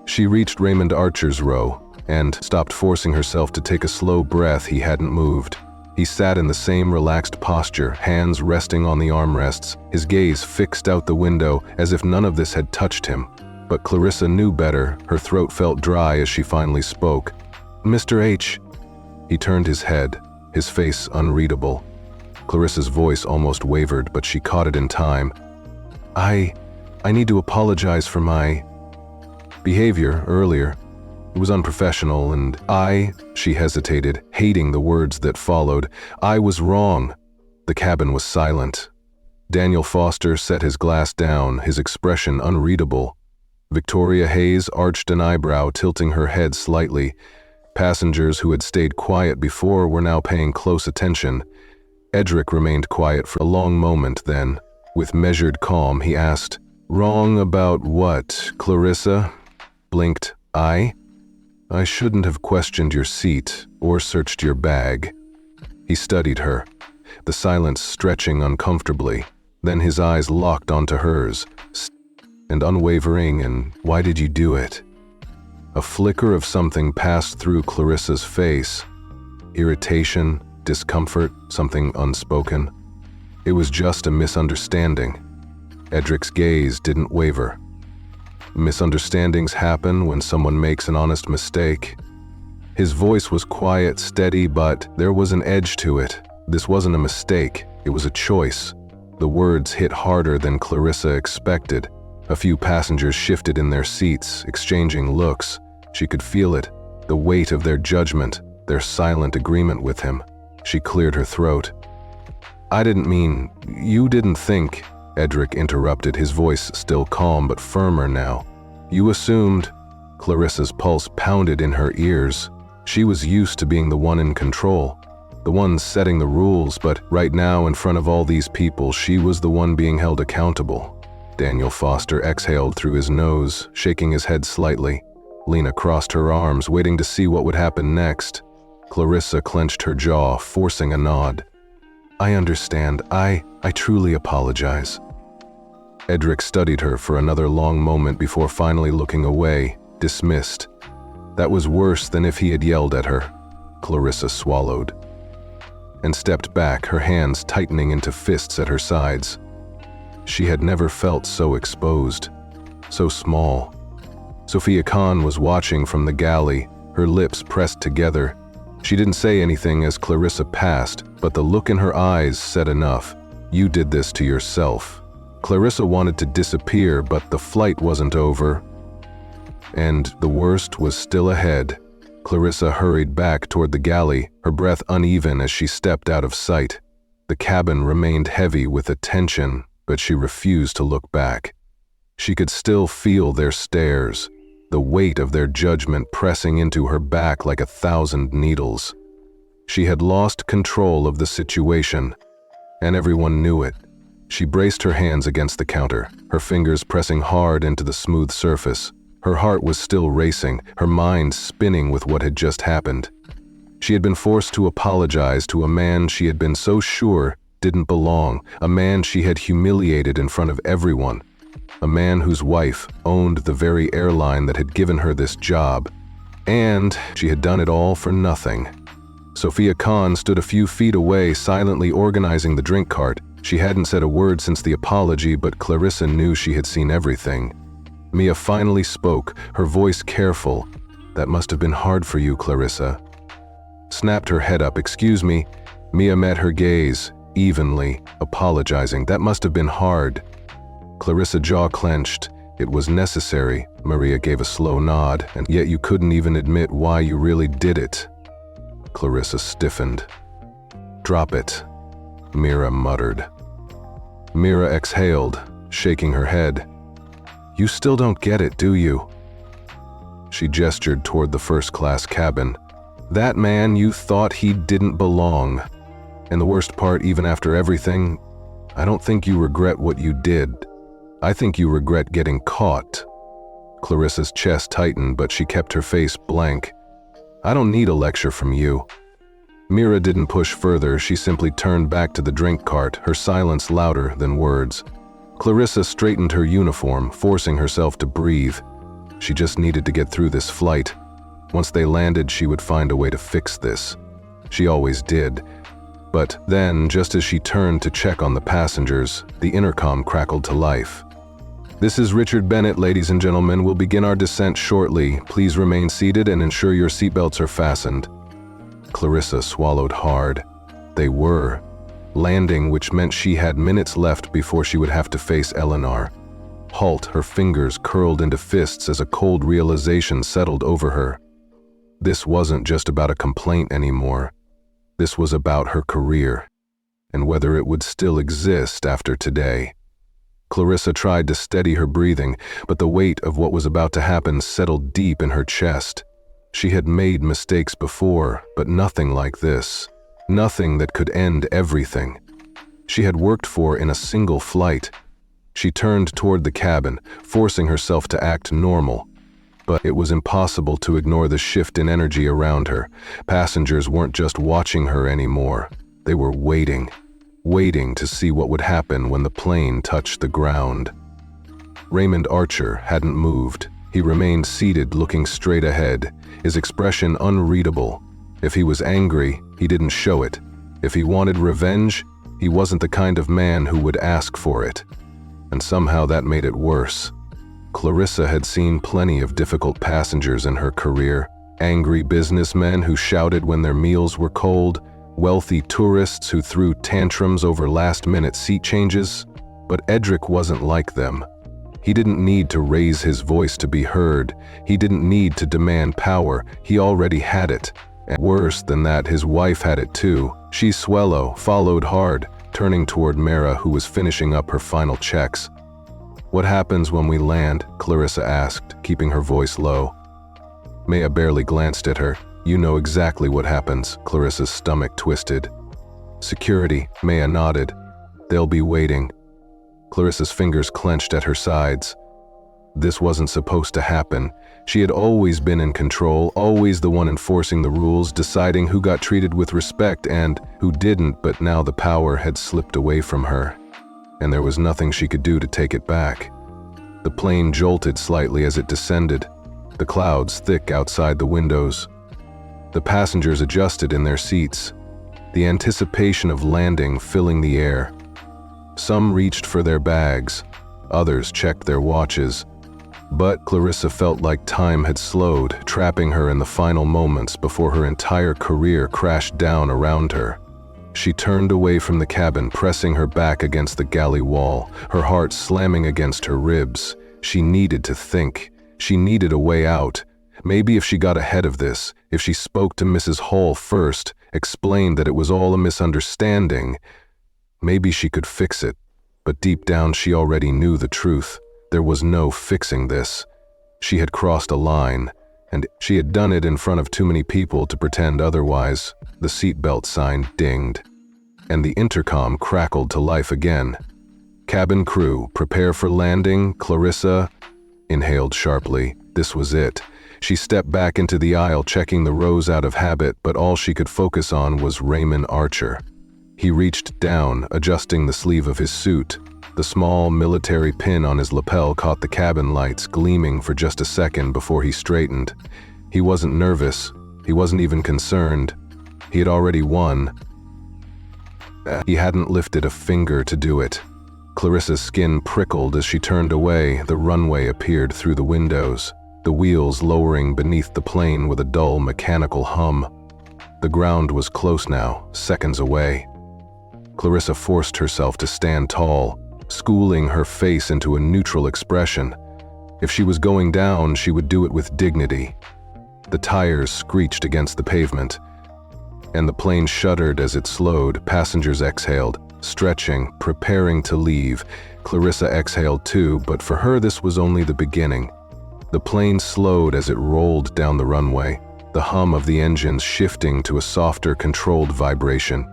She reached Raymond Archer's row and stopped, forcing herself to take a slow breath. He hadn't moved. He sat in the same relaxed posture, hands resting on the armrests, his gaze fixed out the window as if none of this had touched him. But Clarissa knew better. Her throat felt dry as she finally spoke. "Mr. H." He turned his head, his face unreadable. Clarissa's voice almost wavered, but she caught it in time. I need to apologize for my behavior earlier. It was unprofessional, and she hesitated, hating the words that followed. "I was wrong." The cabin was silent. Daniel Foster set his glass down, his expression unreadable. Victoria Hayes arched an eyebrow, tilting her head slightly. Passengers who had stayed quiet before were now paying close attention. Edric remained quiet for a long moment, then, with measured calm, he asked, "Wrong about what, Clarissa?" Blinked, I shouldn't have questioned your seat or searched your bag." He studied her, the silence stretching uncomfortably. Then his eyes locked onto hers, and unwavering. "And why did you do it?" A flicker of something passed through Clarissa's face. Irritation, discomfort, something unspoken. It was just a misunderstanding. Edric's gaze didn't waver. Misunderstandings happen when someone makes an honest mistake. His voice was quiet, steady, but there was an edge to it. This wasn't a mistake, it was a choice. The words hit harder than Clarissa expected. A few passengers shifted in their seats, exchanging looks. She could feel it, the weight of their judgment, their silent agreement with him. She cleared her throat. "I didn't mean, you didn't think," Edric interrupted, his voice still calm but firmer now. "You assumed." Clarissa's pulse pounded in her ears. She was used to being the one in control, the one setting the rules, but right now in front of all these people, she was the one being held accountable. Daniel Foster exhaled through his nose, shaking his head slightly. Lena crossed her arms, waiting to see what would happen next. Clarissa clenched her jaw, forcing a nod. "I understand. I truly apologize." Edric studied her for another long moment before finally looking away, dismissed. That was worse than if he had yelled at her. Clarissa swallowed and stepped back, her hands tightening into fists at her sides. She had never felt so exposed, so small. Sophia Khan was watching from the galley, her lips pressed together. She didn't say anything as Clarissa passed, but the look in her eyes said enough. "You did this to yourself." Clarissa wanted to disappear, but the flight wasn't over, and the worst was still ahead. Clarissa hurried back toward the galley, her breath uneven as she stepped out of sight. The cabin remained heavy with attention, but she refused to look back. She could still feel their stares, the weight of their judgment pressing into her back like 1,000 needles. She had lost control of the situation, and everyone knew it. She braced her hands against the counter, her fingers pressing hard into the smooth surface. Her heart was still racing, her mind spinning with what had just happened. She had been forced to apologize to a man she had been so sure didn't belong, a man she had humiliated in front of everyone, a man whose wife owned the very airline that had given her this job. And she had done it all for nothing. Sophia Khan stood a few feet away, silently organizing the drink cart. She hadn't said a word since the apology, but Clarissa knew she had seen everything. Mia finally spoke, her voice careful. "That must have been hard for you, Clarissa." Snapped her head up. "Excuse me." Mia met her gaze, evenly, apologizing. "That must have been hard." Clarissa jaw clenched. "It was necessary." Maria gave a slow nod. "And yet you couldn't even admit why you really did it." Clarissa stiffened. "Drop it," Mira muttered. Mira exhaled, shaking her head. "You still don't get it, do you?" She gestured toward the first-class cabin. "That man, you thought he didn't belong. And the worst part, even after everything, I don't think you regret what you did. I think you regret getting caught." Clarissa's chest tightened, but she kept her face blank. "I don't need a lecture from you." Mira didn't push further, she simply turned back to the drink cart, her silence louder than words. Clarissa straightened her uniform, forcing herself to breathe. She just needed to get through this flight. Once they landed, she would find a way to fix this. She always did. But then, just as she turned to check on the passengers, the intercom crackled to life. "This is Richard Bennett, ladies and gentlemen. We'll begin our descent shortly. Please remain seated and ensure your seatbelts are fastened." Clarissa swallowed hard. They were. Landing, which meant she had minutes left before she would have to face Eleanor. Halt, her fingers curled into fists as a cold realization settled over her. This wasn't just about a complaint anymore. This was about her career, and whether it would still exist after today. Clarissa tried to steady her breathing, but the weight of what was about to happen settled deep in her chest. She had made mistakes before, but nothing like this. Nothing that could end everything. She had worked for in a single flight. She turned toward the cabin, forcing herself to act normal. But it was impossible to ignore the shift in energy around her. Passengers weren't just watching her anymore. They were waiting to see what would happen when the plane touched the ground. Raymond Archer hadn't moved. He remained seated, looking straight ahead, his expression unreadable. If he was angry, he didn't show it. If he wanted revenge, he wasn't the kind of man who would ask for it. And somehow that made it worse. Clarissa had seen plenty of difficult passengers in her career. Angry businessmen who shouted when their meals were cold, wealthy tourists who threw tantrums over last-minute seat changes. But Edric wasn't like them. He didn't need to raise his voice to be heard. He didn't need to demand power. He already had it. And worse than that, his wife had it too. She followed hard, turning toward Mara, who was finishing up her final checks. "What happens when we land?" Clarissa asked, keeping her voice low. Maya barely glanced at her. "You know exactly what happens." Clarissa's stomach twisted. "Security," Maya nodded. "They'll be waiting." Clarissa's fingers clenched at her sides. This wasn't supposed to happen. She had always been in control, always the one enforcing the rules, deciding who got treated with respect and who didn't, but now the power had slipped away from her, and there was nothing she could do to take it back. The plane jolted slightly as it descended, the clouds thick outside the windows. The passengers adjusted in their seats, the anticipation of landing filling the air. Some reached for their bags, others checked their watches. But Clarissa felt like time had slowed, trapping her in the final moments before her entire career crashed down around her. She turned away from the cabin, pressing her back against the galley wall, her heart slamming against her ribs. She needed to think. She needed a way out. Maybe if she got ahead of this, if she spoke to Mrs. Hall first, explained that it was all a misunderstanding, maybe she could fix it. But deep down she already knew the truth. There was no fixing this. She had crossed a line, and she had done it in front of too many people to pretend otherwise. The seatbelt sign dinged, and the intercom crackled to life again. "Cabin crew, prepare for landing." Clarissa inhaled sharply. This was it. She stepped back into the aisle, checking the rows out of habit, but all she could focus on was Raymond Archer. He reached down, adjusting the sleeve of his suit. The small military pin on his lapel caught the cabin lights, gleaming for just a second before he straightened. He wasn't nervous. He wasn't even concerned. He had already won. He hadn't lifted a finger to do it. Clarissa's skin prickled as she turned away. The runway appeared through the windows, the wheels lowering beneath the plane with a dull mechanical hum. The ground was close now, seconds away. Clarissa forced herself to stand tall, schooling her face into a neutral expression. If she was going down, she would do it with dignity. The tires screeched against the pavement, and the plane shuddered as it slowed. Passengers exhaled, stretching, preparing to leave. Clarissa exhaled too, but for her this was only the beginning. The plane slowed as it rolled down the runway, the hum of the engines shifting to a softer, controlled vibration.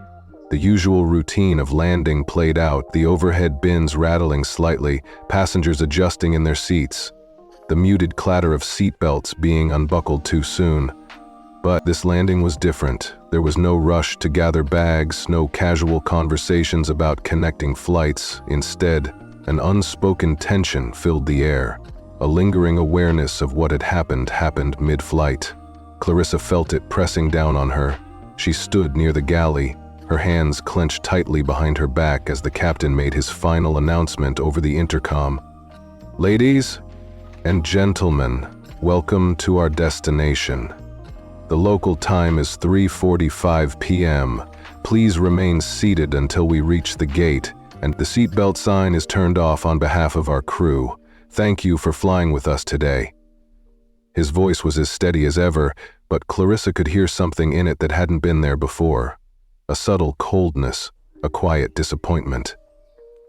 The usual routine of landing played out, the overhead bins rattling slightly, passengers adjusting in their seats, the muted clatter of seatbelts being unbuckled too soon. But this landing was different. There was no rush to gather bags, no casual conversations about connecting flights. Instead, an unspoken tension filled the air. A lingering awareness of what had happened mid-flight. Clarissa felt it pressing down on her. She stood near the galley, her hands clenched tightly behind her back as the captain made his final announcement over the intercom. "Ladies and gentlemen, welcome to our destination. The local time is 3:45 p.m. Please remain seated until we reach the gate, and the seatbelt sign is turned off on behalf of our crew. Thank you for flying with us today." His voice was as steady as ever, but Clarissa could hear something in it that hadn't been there before. A subtle coldness, a quiet disappointment.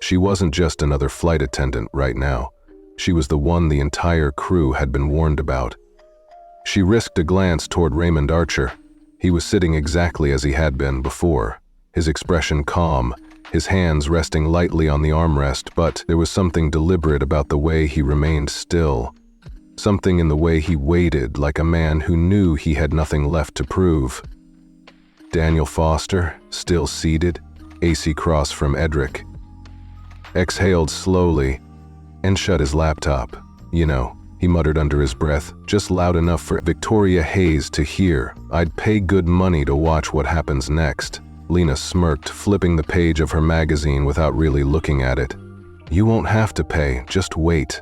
She wasn't just another flight attendant right now. She was the one the entire crew had been warned about. She risked a glance toward Raymond Archer. He was sitting exactly as he had been before, his expression calm, his hands resting lightly on the armrest, but there was something deliberate about the way he remained still. Something in the way he waited, like a man who knew he had nothing left to prove. Daniel Foster, still seated, AC cross from Edric. Exhaled slowly and shut his laptop. "You know," he muttered under his breath, just loud enough for Victoria Hayes to hear. "I'd pay good money to watch what happens next." Lena smirked, flipping the page of her magazine without really looking at it. "You won't have to pay, just wait."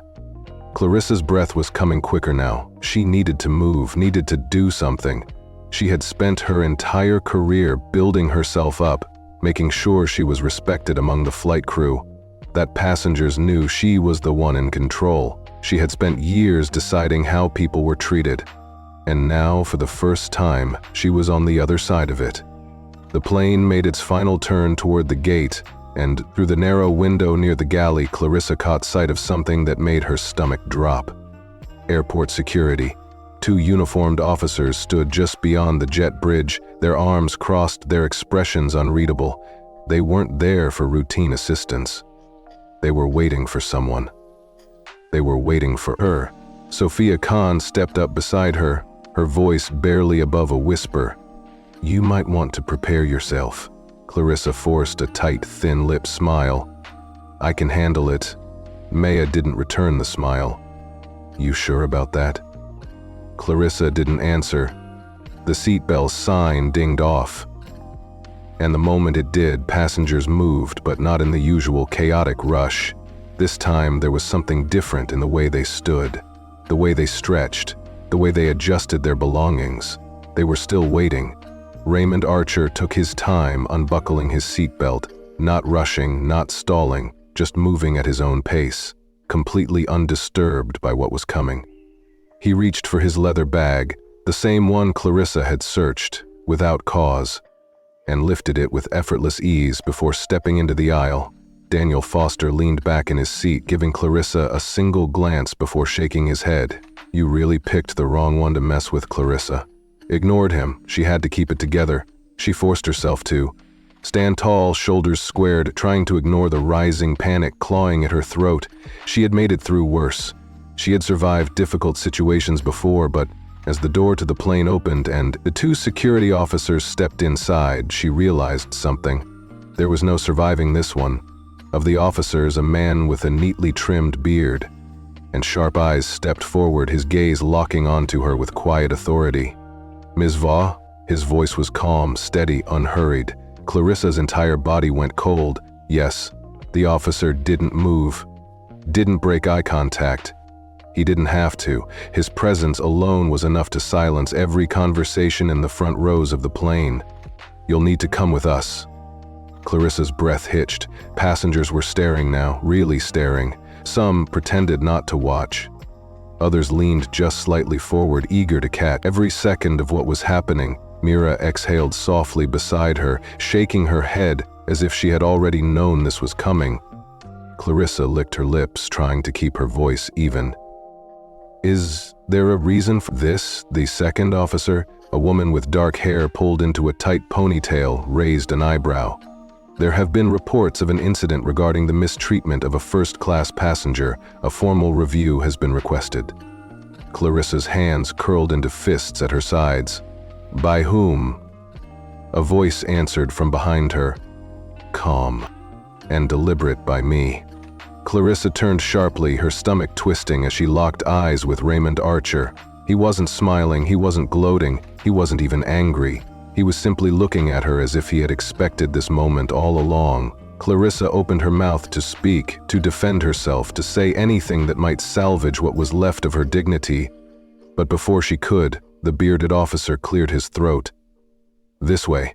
Clarissa's breath was coming quicker now. She needed to move, needed to do something. She had spent her entire career building herself up, making sure she was respected among the flight crew, that passengers knew she was the one in control. She had spent years deciding how people were treated. And now, for the first time, she was on the other side of it. The plane made its final turn toward the gate, and through the narrow window near the galley, Clarissa caught sight of something that made her stomach drop. Airport security. 2 uniformed officers stood just beyond the jet bridge, their arms crossed, their expressions unreadable. They weren't there for routine assistance. They were waiting for someone. They were waiting for her. Sophia Khan stepped up beside her, her voice barely above a whisper. "You might want to prepare yourself." Clarissa forced a tight, thin-lipped smile. "I can handle it." Maya didn't return the smile. "You sure about that?" Clarissa didn't answer. The seatbelt sign dinged off. And the moment it did, passengers moved, but not in the usual chaotic rush. This time, there was something different in the way they stood, the way they stretched, the way they adjusted their belongings. They were still waiting. Raymond Archer took his time unbuckling his seatbelt, not rushing, not stalling, just moving at his own pace, completely undisturbed by what was coming. He reached for his leather bag, the same one Clarissa had searched, without cause, and lifted it with effortless ease before stepping into the aisle. Daniel Foster leaned back in his seat, giving Clarissa a single glance before shaking his head. "You really picked the wrong one to mess with, Clarissa." Ignored him. She had to keep it together. She forced herself to. Stand tall, shoulders squared, trying to ignore the rising panic clawing at her throat. She had made it through worse. She had survived difficult situations before, but as the door to the plane opened and the 2 security officers stepped inside, she realized something. There was no surviving this one. Of the officers, a man with a neatly trimmed beard and sharp eyes stepped forward, his gaze locking onto her with quiet authority. "Ms. Vaugh?" His voice was calm, steady, unhurried. Clarissa's entire body went cold. Yes, the officer didn't move, didn't break eye contact. He didn't have to. His presence alone was enough to silence every conversation in the front rows of the plane. "You'll need to come with us." Clarissa's breath hitched. Passengers were staring now, really staring. Some pretended not to watch. Others leaned just slightly forward, eager to catch every second of what was happening. Mira exhaled softly beside her, shaking her head as if she had already known this was coming. Clarissa licked her lips, trying to keep her voice even. "Is there a reason for this?" The second officer, a woman with dark hair pulled into a tight ponytail, raised an eyebrow. "There have been reports of an incident regarding the mistreatment of a first-class passenger. A formal review has been requested." Clarissa's hands curled into fists at her sides. "By whom?" A voice answered from behind her. "Calm and deliberate by me." Clarissa turned sharply, her stomach twisting as she locked eyes with Raymond Archer. He wasn't smiling, he wasn't gloating, he wasn't even angry. He was simply looking at her as if he had expected this moment all along. Clarissa opened her mouth to speak, to defend herself, to say anything that might salvage what was left of her dignity. But before she could, the bearded officer cleared his throat. "This way."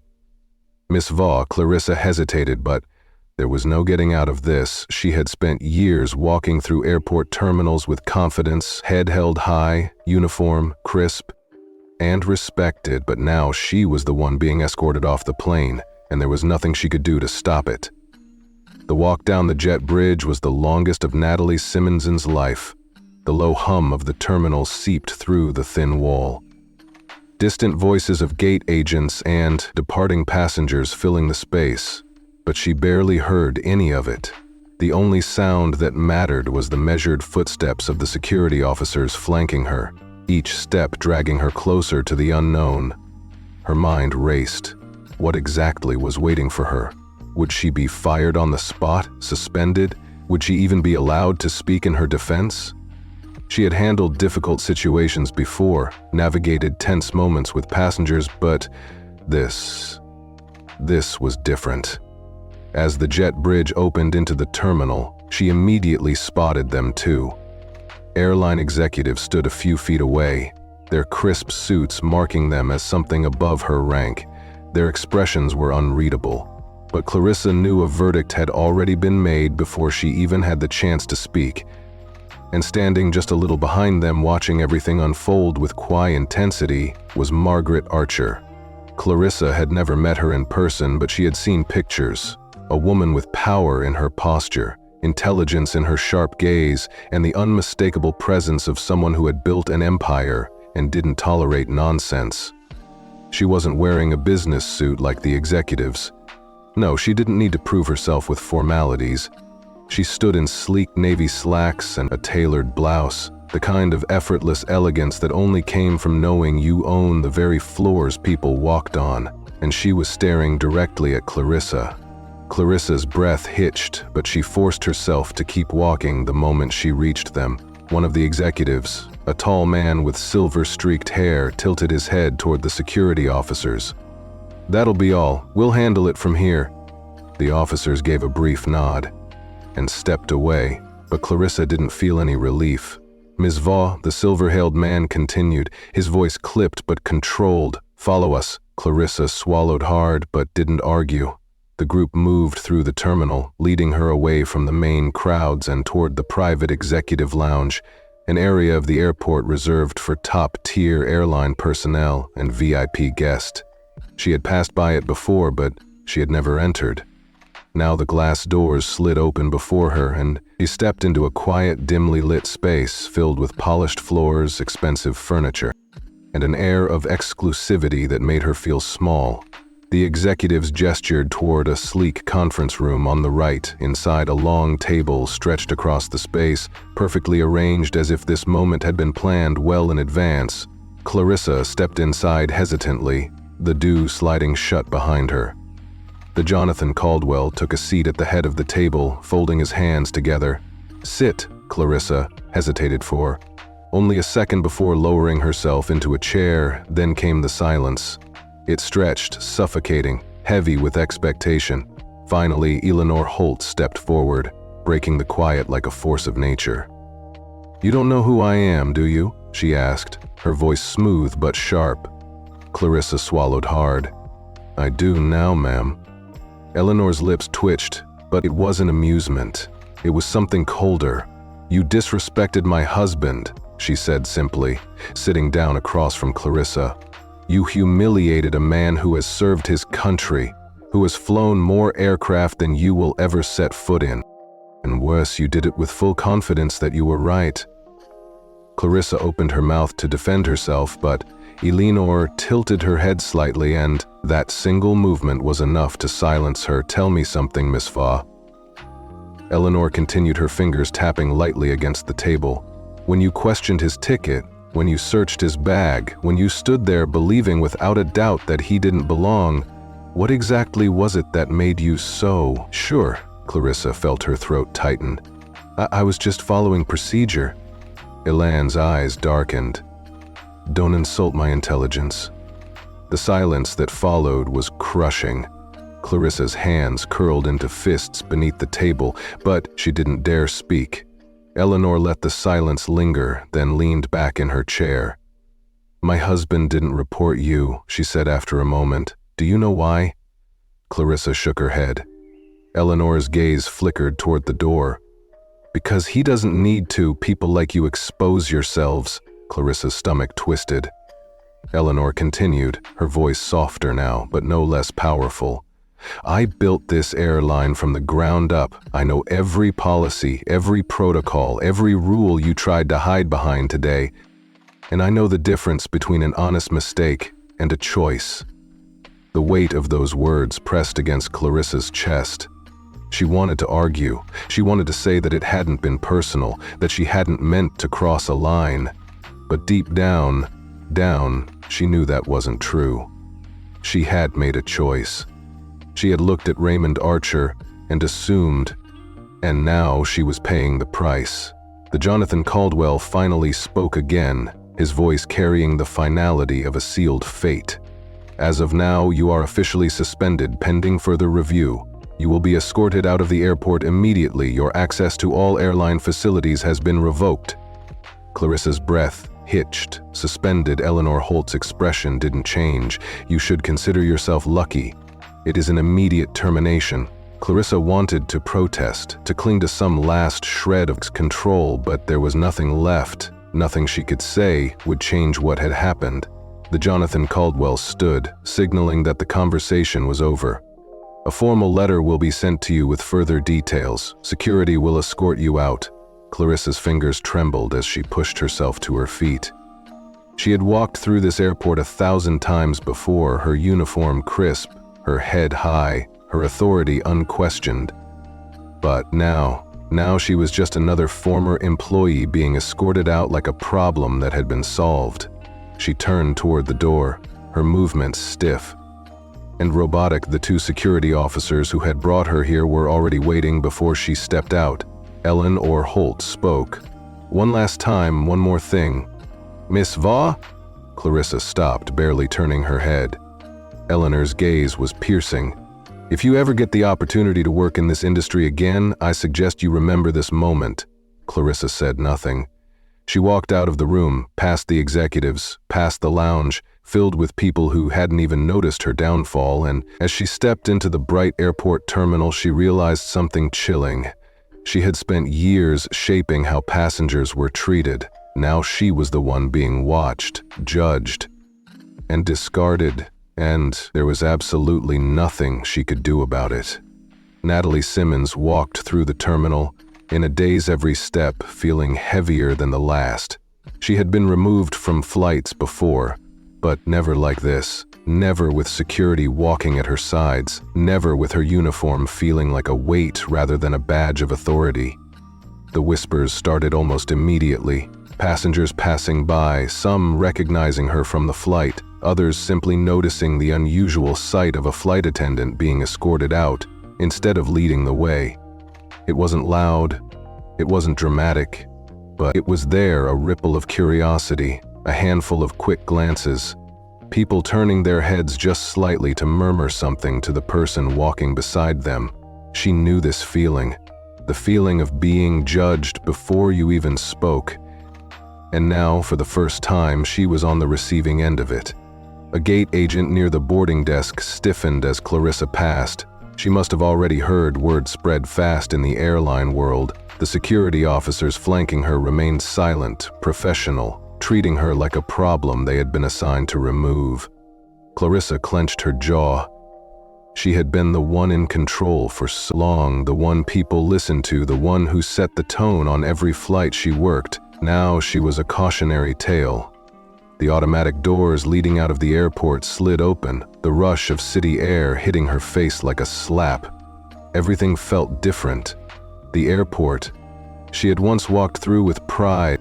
"Miss Vaugh," Clarissa hesitated, but there was no getting out of this. She had spent years walking through airport terminals with confidence, head held high, uniform, crisp, and respected, but now she was the one being escorted off the plane, and there was nothing she could do to stop it. The walk down the jet bridge was the longest of Natalie Simmonson's life. The low hum of the terminal seeped through the thin wall. Distant voices of gate agents and departing passengers filling the space, but she barely heard any of it. The only sound that mattered was the measured footsteps of the security officers flanking her, each step dragging her closer to the unknown. Her mind raced. What exactly was waiting for her? Would she be fired on the spot, suspended? Would she even be allowed to speak in her defense? She had handled difficult situations before, navigated tense moments with passengers, but this was different. As the jet bridge opened into the terminal, she immediately spotted them too. Airline executives stood a few feet away, their crisp suits marking them as something above her rank. Their expressions were unreadable. But Clarissa knew a verdict had already been made before she even had the chance to speak. And standing just a little behind them, watching everything unfold with quiet intensity, was Margaret Archer. Clarissa had never met her in person, but she had seen pictures. A woman with power in her posture, intelligence in her sharp gaze, and the unmistakable presence of someone who had built an empire and didn't tolerate nonsense. She wasn't wearing a business suit like the executives. No, she didn't need to prove herself with formalities. She stood in sleek navy slacks and a tailored blouse, the kind of effortless elegance that only came from knowing you own the very floors people walked on, and she was staring directly at Clarissa. Clarissa's breath hitched, but she forced herself to keep walking the moment she reached them. One of the executives, a tall man with silver-streaked hair, tilted his head toward the security officers. "That'll be all. We'll handle it from here." The officers gave a brief nod and stepped away, but Clarissa didn't feel any relief. Ms. Vaugh, the silver-hailed man, continued, his voice clipped but controlled. "Follow us." Clarissa swallowed hard but didn't argue. The group moved through the terminal, leading her away from the main crowds and toward the private executive lounge, an area of the airport reserved for top-tier airline personnel and VIP guests. She had passed by it before, but she had never entered. Now the glass doors slid open before her, and she stepped into a quiet, dimly lit space filled with polished floors, expensive furniture, and an air of exclusivity that made her feel small. The executives gestured toward a sleek conference room on the right, inside a long table stretched across the space, perfectly arranged as if this moment had been planned well in advance. Clarissa stepped inside hesitantly, the door sliding shut behind her. The Jonathan Caldwell took a seat at the head of the table, folding his hands together. "Sit," Clarissa hesitated for. Only a second before lowering herself into a chair, then came the silence. It stretched, suffocating, heavy with expectation. Finally, Eleanor Holt stepped forward, breaking the quiet like a force of nature. "You don't know who I am, do you?" she asked, her voice smooth but sharp. Clarissa swallowed hard. "I do now, ma'am." Eleanor's lips twitched, but it wasn't amusement. It was something colder. "You disrespected my husband," she said simply, sitting down across from Clarissa. "You humiliated a man who has served his country, who has flown more aircraft than you will ever set foot in. And worse, you did it with full confidence that you were right." Clarissa opened her mouth to defend herself, but Eleanor tilted her head slightly, and that single movement was enough to silence her. "Tell me something, Miss Vaugh." Eleanor continued, her fingers tapping lightly against the table. "When you questioned his ticket, when you searched his bag, when you stood there believing without a doubt that he didn't belong, what exactly was it that made you so sure?" Clarissa felt her throat tighten. I was just following procedure." Elaine's eyes darkened. "Don't insult my intelligence." The silence that followed was crushing. Clarissa's hands curled into fists beneath the table, but she didn't dare speak. Eleanor let the silence linger, then leaned back in her chair. "My husband didn't report you," she said after a moment. "Do you know why?" Clarissa shook her head. Eleanor's gaze flickered toward the door. "Because he doesn't need to. People like you expose yourselves." Clarissa's stomach twisted. Eleanor continued, her voice softer now, but no less powerful. "I built this airline from the ground up. I know every policy, every protocol, every rule you tried to hide behind today. And I know the difference between an honest mistake and a choice." The weight of those words pressed against Clarissa's chest. She wanted to argue. She wanted to say that it hadn't been personal, that she hadn't meant to cross a line. But deep down, she knew that wasn't true. She had made a choice. She had looked at Raymond Archer and assumed, and now she was paying the price. The Jonathan Caldwell finally spoke again, his voice carrying the finality of a sealed fate. "As of now, you are officially suspended pending further review. You will be escorted out of the airport immediately. Your access to all airline facilities has been revoked." Clarissa's breath hitched, suspended. Eleanor Holt's expression didn't change. "You should consider yourself lucky. It is an immediate termination." Clarissa wanted to protest, to cling to some last shred of control, but there was nothing left. Nothing she could say would change what had happened. The Jonathan Caldwell stood, signaling that the conversation was over. "A formal letter will be sent to you with further details. Security will escort you out." Clarissa's fingers trembled as she pushed herself to her feet. She had walked through this airport 1,000 times before, her uniform crisp, her head high, her authority unquestioned. But now she was just another former employee being escorted out like a problem that had been solved. She turned toward the door, her movements stiff and robotic. The two security officers who had brought her here were already waiting before she stepped out. Eleanor Holt spoke. "One last time, one more thing. Miss Vaugh?" Clarissa stopped, barely turning her head. Eleanor's gaze was piercing. "If you ever get the opportunity to work in this industry again, I suggest you remember this moment." Clarissa said nothing. She walked out of the room, past the executives, past the lounge, filled with people who hadn't even noticed her downfall, and as she stepped into the bright airport terminal, she realized something chilling. She had spent years shaping how passengers were treated. Now she was the one being watched, judged, and discarded, and there was absolutely nothing she could do about it. Natalie Simmons walked through the terminal, in a daze every step, feeling heavier than the last. She had been removed from flights before, but never like this. Never with security walking at her sides, never with her uniform feeling like a weight rather than a badge of authority. The whispers started almost immediately, passengers passing by, some recognizing her from the flight, others simply noticing the unusual sight of a flight attendant being escorted out instead of leading the way. It wasn't loud, it wasn't dramatic, but it was there, a ripple of curiosity, a handful of quick glances, people turning their heads just slightly to murmur something to the person walking beside them. She knew this feeling, the feeling of being judged before you even spoke. And now, for the first time, she was on the receiving end of it. A gate agent near the boarding desk stiffened as Clarissa passed. She must have already heard word spread fast in the airline world. The security officers flanking her remained silent, professional, treating her like a problem they had been assigned to remove. Clarissa clenched her jaw. She had been the one in control for so long, the one people listened to, the one who set the tone on every flight she worked. Now she was a cautionary tale. The automatic doors leading out of the airport slid open, the rush of city air hitting her face like a slap. Everything felt different. The airport she had once walked through with pride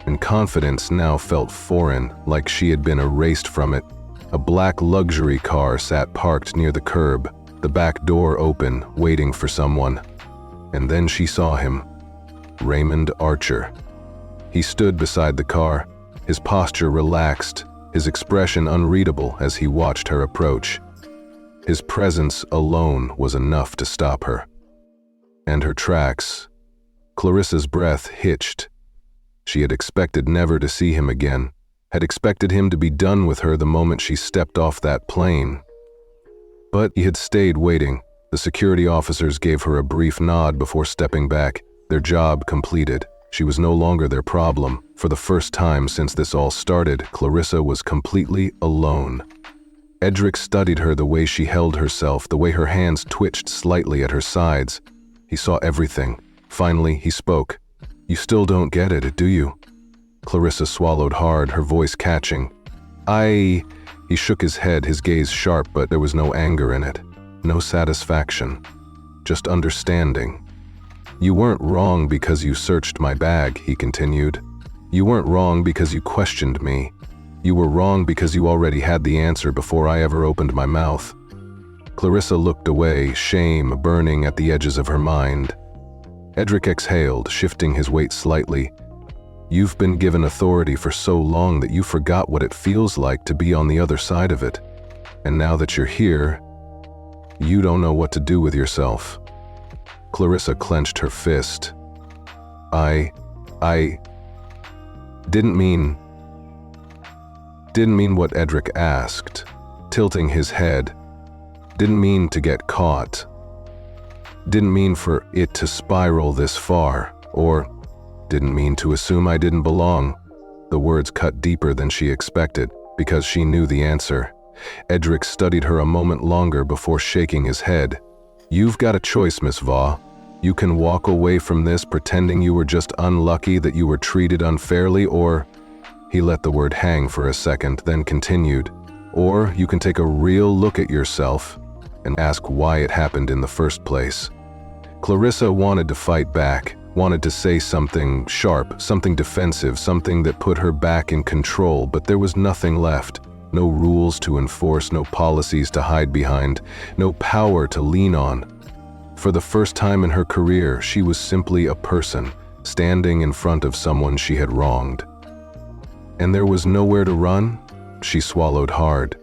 and confidence now felt foreign, like she had been erased from it. A black luxury car sat parked near the curb, the back door open, waiting for someone. And then she saw him, Raymond Archer. He stood beside the car, his posture relaxed, his expression unreadable as he watched her approach. His presence alone was enough to stop her. And her tracks. Clarissa's breath hitched. She had expected never to see him again, had expected him to be done with her the moment she stepped off that plane. But he had stayed waiting. The security officers gave her a brief nod before stepping back, their job completed. She was no longer their problem. For the first time since this all started, Clarissa was completely alone. Edric studied her, the way she held herself, the way her hands twitched slightly at her sides. He saw everything. Finally, he spoke. "You still don't get it, do you?" Clarissa swallowed hard, her voice catching. He shook his head, his gaze sharp, but there was no anger in it. No satisfaction. Just understanding. "You weren't wrong because you searched my bag," he continued. "You weren't wrong because you questioned me. You were wrong because you already had the answer before I ever opened my mouth." Clarissa looked away, shame burning at the edges of her mind. Edric exhaled, shifting his weight slightly. "You've been given authority for so long that you forgot what it feels like to be on the other side of it. And now that you're here, you don't know what to do with yourself." Clarissa clenched her fist. didn't mean what Edric asked, tilting his head. Didn't mean to get caught. Didn't mean for it to spiral this far, or didn't mean to assume I didn't belong. The words cut deeper than she expected, because she knew the answer. Edric studied her a moment longer before shaking his head. You've got a choice, Miss Vaugh. You can walk away from this pretending you were just unlucky that you were treated unfairly, or... He let the word hang for a second, then continued. Or you can take a real look at yourself and ask why it happened in the first place. Clarissa wanted to fight back, wanted to say something sharp, something defensive, something that put her back in control, but there was nothing left. No rules to enforce, no policies to hide behind, no power to lean on. For the first time in her career, she was simply a person, standing in front of someone she had wronged. And there was nowhere to run? She swallowed hard.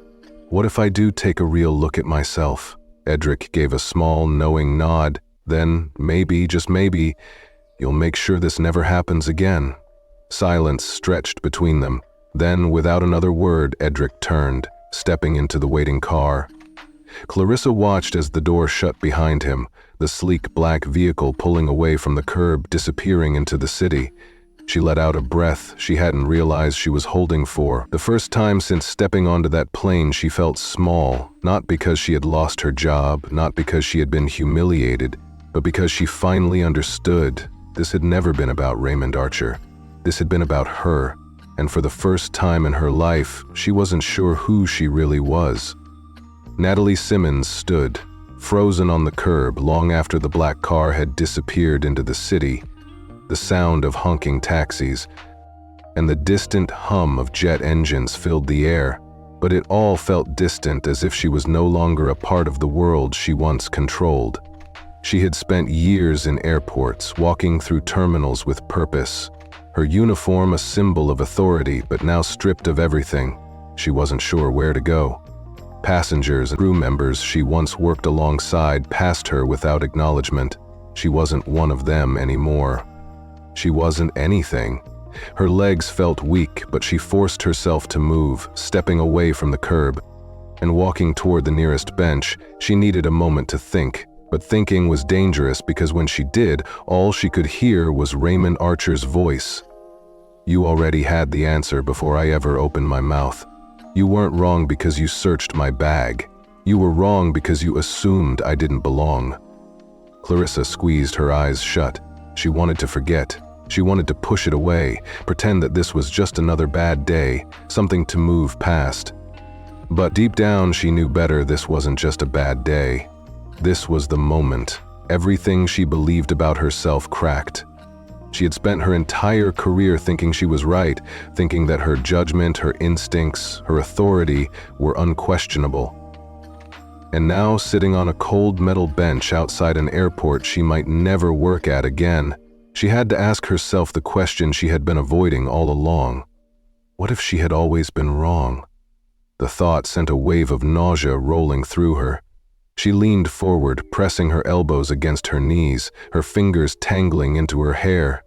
What if I do take a real look at myself? Edric gave a small, knowing nod. Then, maybe, just maybe, you'll make sure this never happens again. Silence stretched between them. Then, without another word, Edric turned, stepping into the waiting car. Clarissa watched as the door shut behind him, the sleek black vehicle pulling away from the curb, disappearing into the city. She let out a breath she hadn't realized she was holding for. The first time since stepping onto that plane, she felt small, not because she had lost her job, not because she had been humiliated, but because she finally understood. This had never been about Raymond Archer. This had been about her, and for the first time in her life, she wasn't sure who she really was. Natalie Simmons stood, frozen on the curb long after the black car had disappeared into the city. The sound of honking taxis and the distant hum of jet engines filled the air, but it all felt distant, as if she was no longer a part of the world she once controlled. She had spent years in airports, walking through terminals with purpose, her uniform a symbol of authority, but now stripped of everything. She wasn't sure where to go. Passengers and crew members she once worked alongside passed her without acknowledgement. She wasn't one of them anymore. She wasn't anything. Her legs felt weak, but she forced herself to move, stepping away from the curb and walking toward the nearest bench. She needed a moment to think, but thinking was dangerous because when she did, all she could hear was Raymond Archer's voice. You already had the answer before I ever opened my mouth. You weren't wrong because you searched my bag. You were wrong because you assumed I didn't belong. Clarissa squeezed her eyes shut. She wanted to forget. She wanted to push it away, pretend that this was just another bad day, something to move past. But deep down, she knew better. This wasn't just a bad day. This was the moment. Everything she believed about herself cracked. She had spent her entire career thinking she was right, thinking that her judgment, her instincts, her authority were unquestionable. And now, sitting on a cold metal bench outside an airport she might never work at again, she had to ask herself the question she had been avoiding all along. What if she had always been wrong? The thought sent a wave of nausea rolling through her. She leaned forward, pressing her elbows against her knees, her fingers tangling into her hair.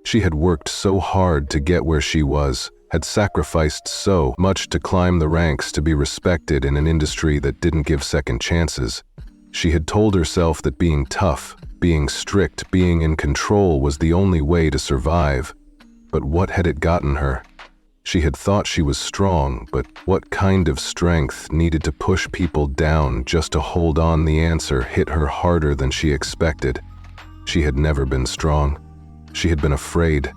She had worked so hard to get where she was, had sacrificed so much to climb the ranks, to be respected in an industry that didn't give second chances. She had told herself that being tough, being strict, being in control was the only way to survive. But what had it gotten her? She had thought she was strong, but what kind of strength needed to push people down just to hold on? The answer hit her harder than she expected. She had never been strong. She had been afraid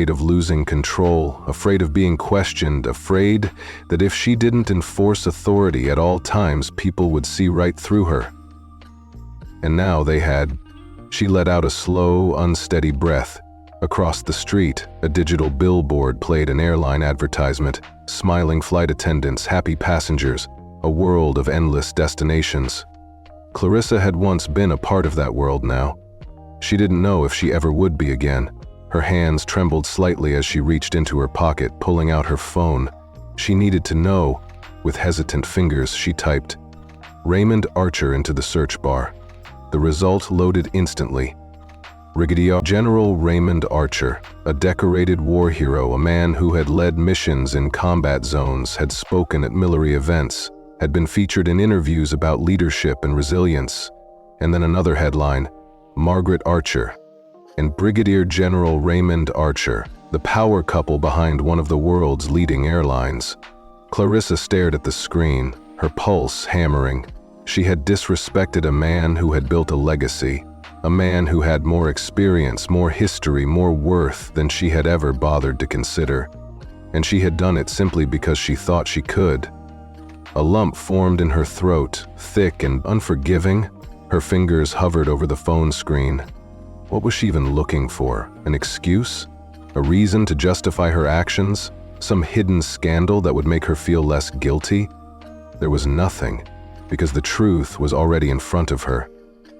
of losing control, afraid of being questioned, afraid that if she didn't enforce authority at all times, people would see right through her. And now they had. She let out a slow, unsteady breath. Across the street, a digital billboard played an airline advertisement. Smiling flight attendants, happy passengers, a world of endless destinations. Clarissa had once been a part of that world now. She didn't know if she ever would be again. Her hands trembled slightly as she reached into her pocket, pulling out her phone. She needed to know. With hesitant fingers, she typed Raymond Archer into the search bar. The result loaded instantly. Brigadier General Raymond Archer, a decorated war hero, a man who had led missions in combat zones, had spoken at military events, had been featured in interviews about leadership and resilience. And then another headline, Margaret Archer and Brigadier General Raymond Archer, the power couple behind one of the world's leading airlines. Clarissa stared at the screen, her pulse hammering. She had disrespected a man who had built a legacy, a man who had more experience, more history, more worth than she had ever bothered to consider. And she had done it simply because she thought she could. A lump formed in her throat, thick and unforgiving. Her fingers hovered over the phone screen. What was she even looking for? An excuse? A reason to justify her actions? Some hidden scandal that would make her feel less guilty? There was nothing, because the truth was already in front of her.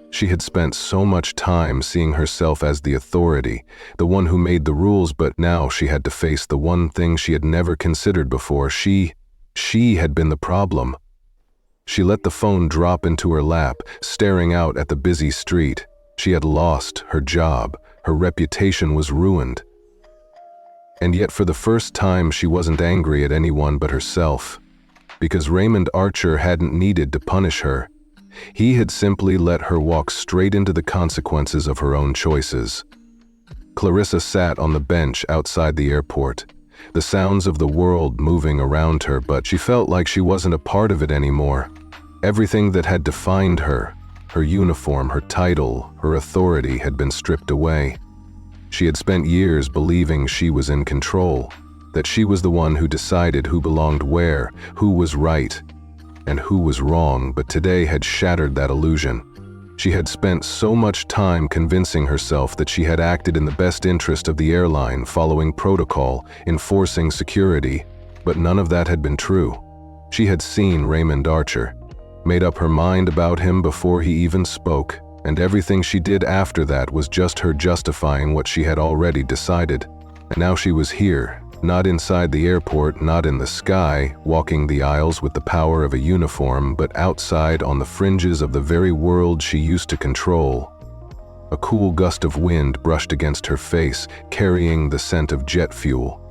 She had spent so much time seeing herself as the authority, the one who made the rules, but now she had to face the one thing she had never considered before. She had been the problem. She let the phone drop into her lap, staring out at the busy street. She had lost her job. Her reputation was ruined. And yet for the first time she wasn't angry at anyone but herself, because Raymond Archer hadn't needed to punish her. He had simply let her walk straight into the consequences of her own choices. Clarissa sat on the bench outside the airport, the sounds of the world moving around her, but she felt like she wasn't a part of it anymore. Everything that had defined her, her uniform, her title, her authority, had been stripped away. She had spent years believing she was in control, that she was the one who decided who belonged where, who was right, and who was wrong, but today had shattered that illusion. She had spent so much time convincing herself that she had acted in the best interest of the airline, following protocol, enforcing security, but none of that had been true. She had seen Raymond Archer, made up her mind about him before he even spoke, and everything she did after that was just her justifying what she had already decided. And now she was here, not inside the airport, not in the sky, walking the aisles with the power of a uniform, but outside on the fringes of the very world she used to control. A cool gust of wind brushed against her face, carrying the scent of jet fuel.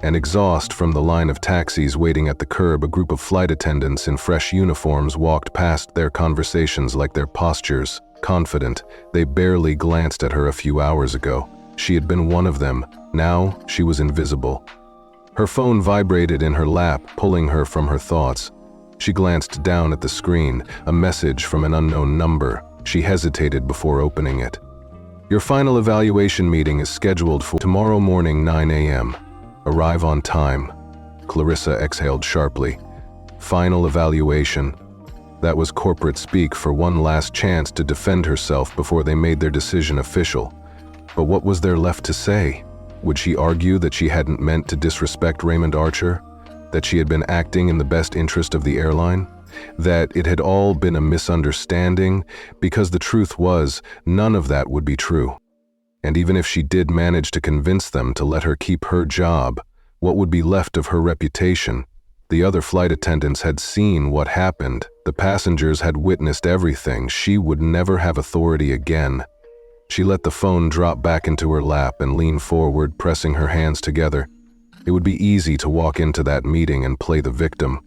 And exhaust from the line of taxis waiting at the curb, a group of flight attendants in fresh uniforms walked past, their conversations like their postures, confident. They barely glanced at her a few hours ago. She had been one of them. Now she was invisible. Her phone vibrated in her lap, pulling her from her thoughts. She glanced down at the screen, a message from an unknown number. She hesitated before opening it. Your final evaluation meeting is scheduled for tomorrow morning, 9 a.m. Arrive on time. Clarissa exhaled sharply. Final evaluation. That was corporate speak for one last chance to defend herself before they made their decision official. But what was there left to say? Would she argue that she hadn't meant to disrespect Raymond Archer? That she had been acting in the best interest of the airline? That it had all been a misunderstanding? Because the truth was, none of that would be true. And even if she did manage to convince them to let her keep her job, what would be left of her reputation? The other flight attendants had seen what happened. The passengers had witnessed everything. She would never have authority again. She let the phone drop back into her lap and leaned forward, pressing her hands together. It would be easy to walk into that meeting and play the victim,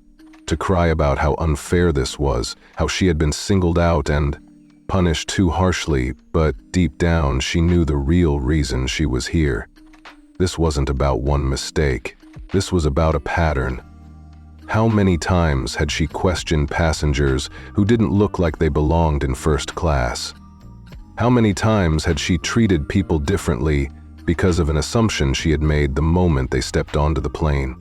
to cry about how unfair this was, how she had been singled out and punished too harshly, but deep down she knew the real reason she was here. This wasn't about one mistake. This was about a pattern. How many times had she questioned passengers who didn't look like they belonged in first class? How many times had she treated people differently because of an assumption she had made the moment they stepped onto the plane?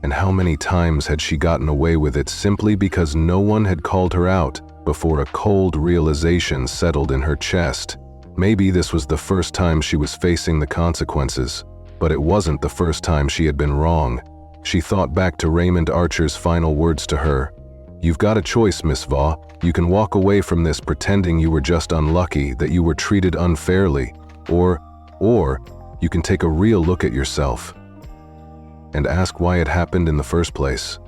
And how many times had she gotten away with it simply because no one had called her out before a cold realization settled in her chest? Maybe this was the first time she was facing the consequences, but it wasn't the first time she had been wrong. She thought back to Raymond Archer's final words to her. You've got a choice, Miss Vaugh. You can walk away from this pretending you were just unlucky, that you were treated unfairly, or you can take a real look at yourself and ask why it happened in the first place.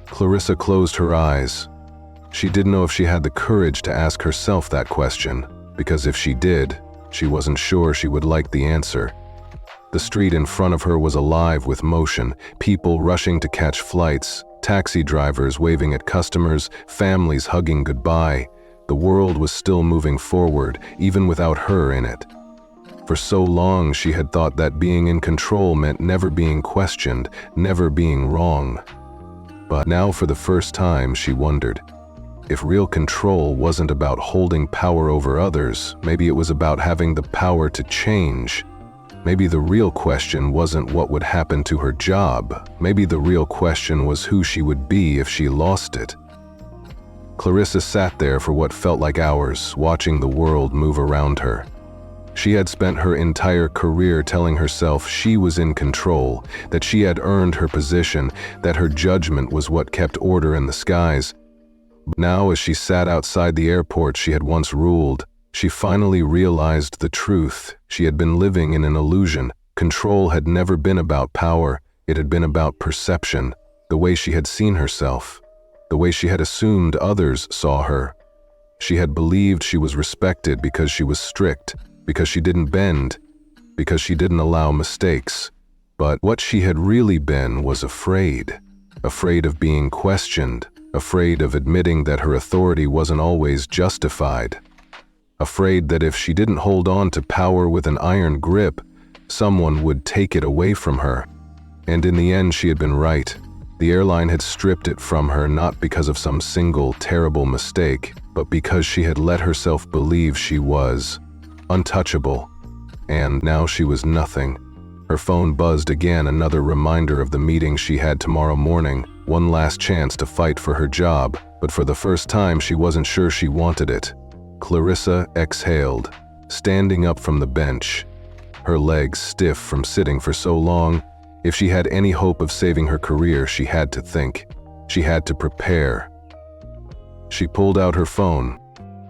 Clarissa closed her eyes. She didn't know if she had the courage to ask herself that question, because if she did, She wasn't sure she would like the answer. The street in front of her was alive with motion, people rushing to catch flights, taxi drivers waving at customers, families hugging goodbye. The world was still moving forward, even without her in it. For so long she had thought that being in control meant never being questioned, never being wrong. But now for the first time she wondered, if real control wasn't about holding power over others, maybe it was about having the power to change. Maybe the real question wasn't what would happen to her job. Maybe the real question was who she would be if she lost it. Clarissa sat there for what felt like hours, watching the world move around her. She had spent her entire career telling herself she was in control, that she had earned her position, that her judgment was what kept order in the skies. But now, as she sat outside the airport she had once ruled, she finally realized the truth. She had been living in an illusion. Control had never been about power. It had been about perception, the way she had seen herself, the way she had assumed others saw her. She had believed she was respected because she was strict, because she didn't bend, because she didn't allow mistakes. But what she had really been was afraid of being questioned, afraid of admitting that her authority wasn't always justified, afraid that if she didn't hold on to power with an iron grip, someone would take it away from her. And in the end she had been right. The airline had stripped it from her not because of some single terrible mistake, but because she had let herself believe she was untouchable. And now she was nothing. Her phone buzzed again, another reminder of the meeting she had tomorrow morning, one last chance to fight for her job, but for the first time she wasn't sure she wanted it. Clarissa exhaled, standing up from the bench, her legs stiff from sitting for so long. If she had any hope of saving her career, she had to think. She had to prepare. She pulled out her phone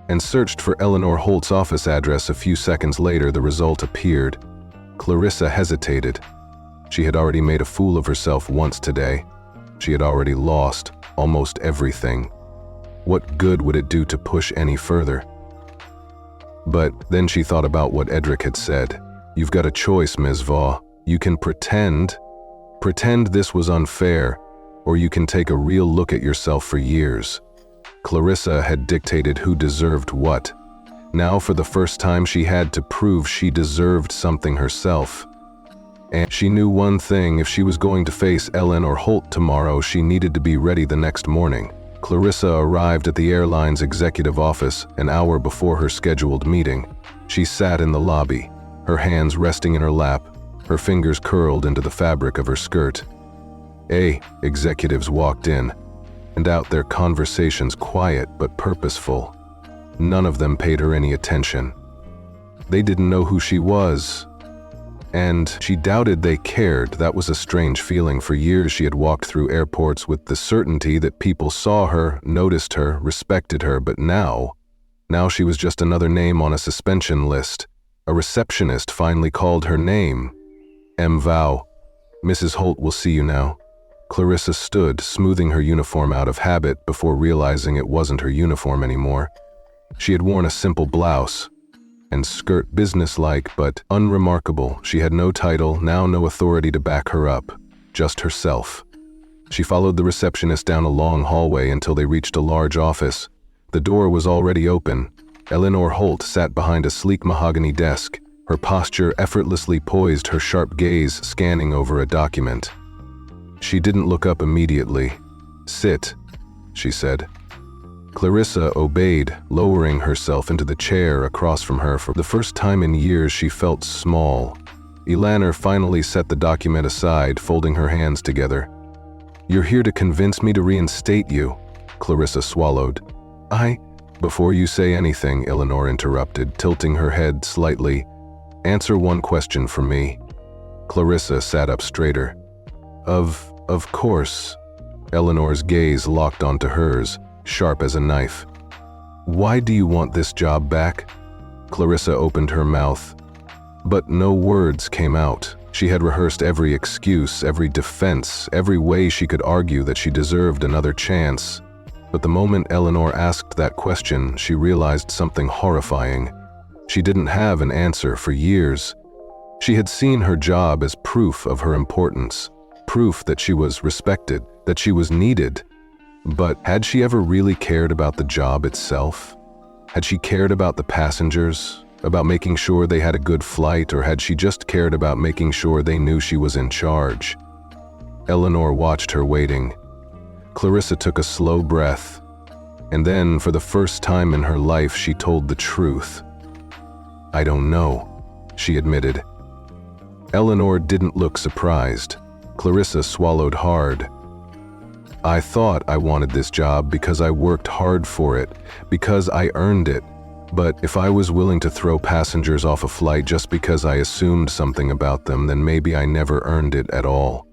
and searched for Eleanor Holt's office address. A few seconds later, the result appeared. Clarissa hesitated. She had already made a fool of herself once today. She had already lost almost everything. What good would it do to push any further? But then she thought about what Edric had said. You've got a choice, Ms. Vaugh. You can pretend this was unfair, or you can take a real look at yourself for years. Clarissa had dictated who deserved what. Now, for the first time, she had to prove she deserved something herself. And she knew one thing: if she was going to face Eleanor Holt tomorrow, she needed to be ready the next morning. Clarissa arrived at the airline's executive office an hour before her scheduled meeting. She sat in the lobby, her hands resting in her lap, her fingers curled into the fabric of her skirt. Executives walked in, and out, their conversations quiet but purposeful. None of them paid her any attention. They didn't know who she was, and she doubted they cared. That was a strange feeling. For years she had walked through airports with the certainty that people saw her, noticed her, respected her, but now she was just another name on a suspension list. A receptionist finally called her name. M. Vow. Mrs. Holt will see you now. Clarissa stood, smoothing her uniform out of habit before realizing it wasn't her uniform anymore. She had worn a simple blouse and skirt, businesslike but unremarkable. She had no title, now no authority to back her up, just herself. She followed the receptionist down a long hallway until they reached a large office. The door was already open. Eleanor Holt sat behind a sleek mahogany desk, her posture effortlessly poised, her sharp gaze scanning over a document. She didn't look up immediately. "Sit," she said. Clarissa obeyed, lowering herself into the chair across from her. For the first time in years, she felt small. Eleanor finally set the document aside, folding her hands together. "You're here to convince me to reinstate you," Clarissa swallowed. Before you say anything," Eleanor interrupted, tilting her head slightly, "answer one question for me." Clarissa sat up straighter. Of course." Eleanor's gaze locked onto hers, sharp as a knife. "Why do you want this job back?" Clarissa opened her mouth, but no words came out. She had rehearsed every excuse, every defense, every way she could argue that she deserved another chance. But the moment Eleanor asked that question, she realized something horrifying. She didn't have an answer for years. She had seen her job as proof of her importance, proof that she was respected, that she was needed. But had she ever really cared about the job itself? Had she cared about the passengers, about making sure they had a good flight, or had she just cared about making sure they knew she was in charge? Eleanor watched her waiting. Clarissa took a slow breath, and then, for the first time in her life, she told the truth. "I don't know," she admitted. Eleanor didn't look surprised. Clarissa swallowed hard. "I thought I wanted this job because I worked hard for it, because I earned it. But if I was willing to throw passengers off a flight just because I assumed something about them, then maybe I never earned it at all."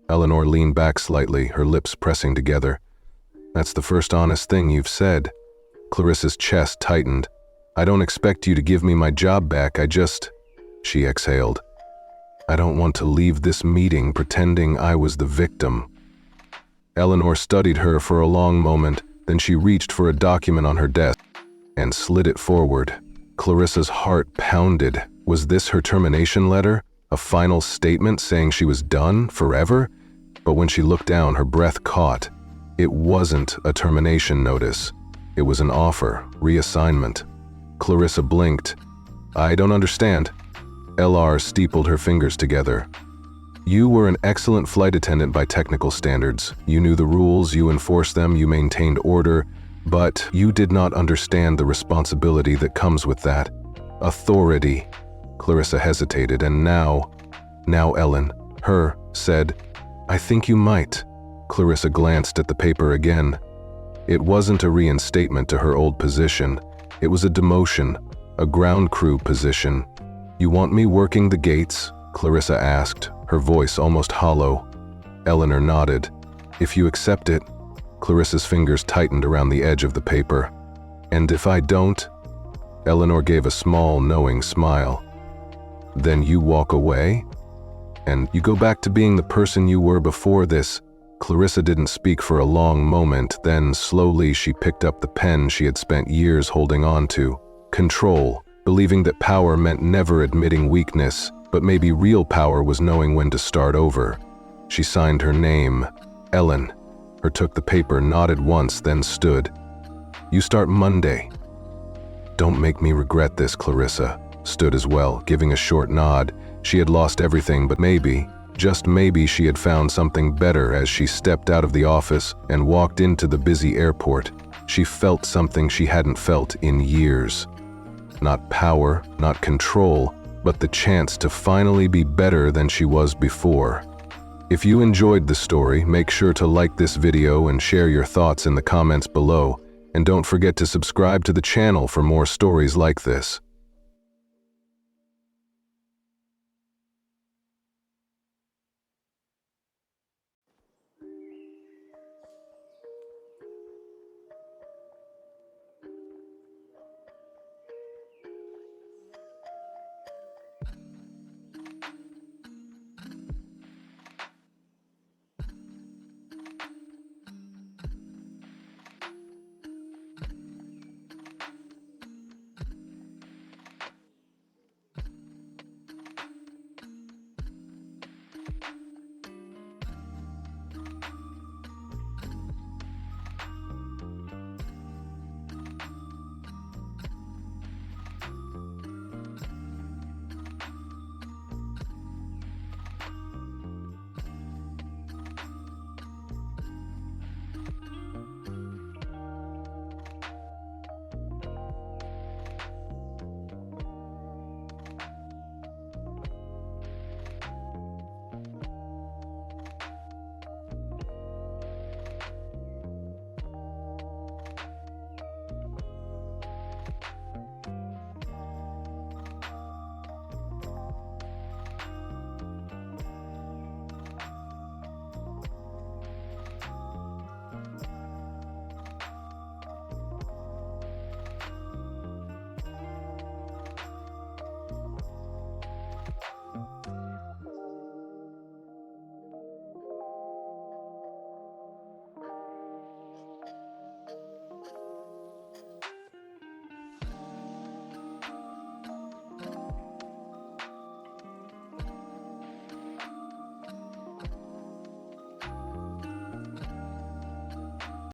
Eleanor leaned back slightly, her lips pressing together. "That's the first honest thing you've said." Clarissa's chest tightened. "I don't expect you to give me my job back, She exhaled. "I don't want to leave this meeting pretending I was the victim." Eleanor studied her for a long moment, then she reached for a document on her desk and slid it forward. Clarissa's heart pounded. Was this her termination letter? A final statement saying she was done forever? But when she looked down, her breath caught. It wasn't a termination notice. It was an offer, reassignment. Clarissa blinked. "I don't understand." LR steepled her fingers together. "You were an excellent flight attendant by technical standards. You knew the rules, you enforced them, you maintained order, but you did not understand the responsibility that comes with that. Authority." Clarissa hesitated, and now Ellen, said, "I think you might." Clarissa glanced at the paper again. It wasn't a reinstatement to her old position. It was a demotion, a ground crew position. "You want me working the gates?" Clarissa asked, her voice almost hollow. Eleanor nodded. "If you accept it." Clarissa's fingers tightened around the edge of the paper. "And if I don't?" Eleanor gave a small, knowing smile. "Then you walk away? And you go back to being the person you were before this?" Clarissa didn't speak for a long moment, then slowly she picked up the pen she had spent years holding on to. Control, believing that power meant never admitting weakness, but maybe real power was knowing when to start over. She signed her name, Ellen. Took the paper, nodded once, then stood. "You start Monday." "Don't make me regret this." Clarissa stood as well, giving a short nod. She had lost everything, but maybe, just maybe, she had found something better. As she stepped out of the office and walked into the busy airport, she felt something she hadn't felt in years. Not power, not control, but the chance to finally be better than she was before. If you enjoyed the story, make sure to like this video and share your thoughts in the comments below. And don't forget to subscribe to the channel for more stories like this.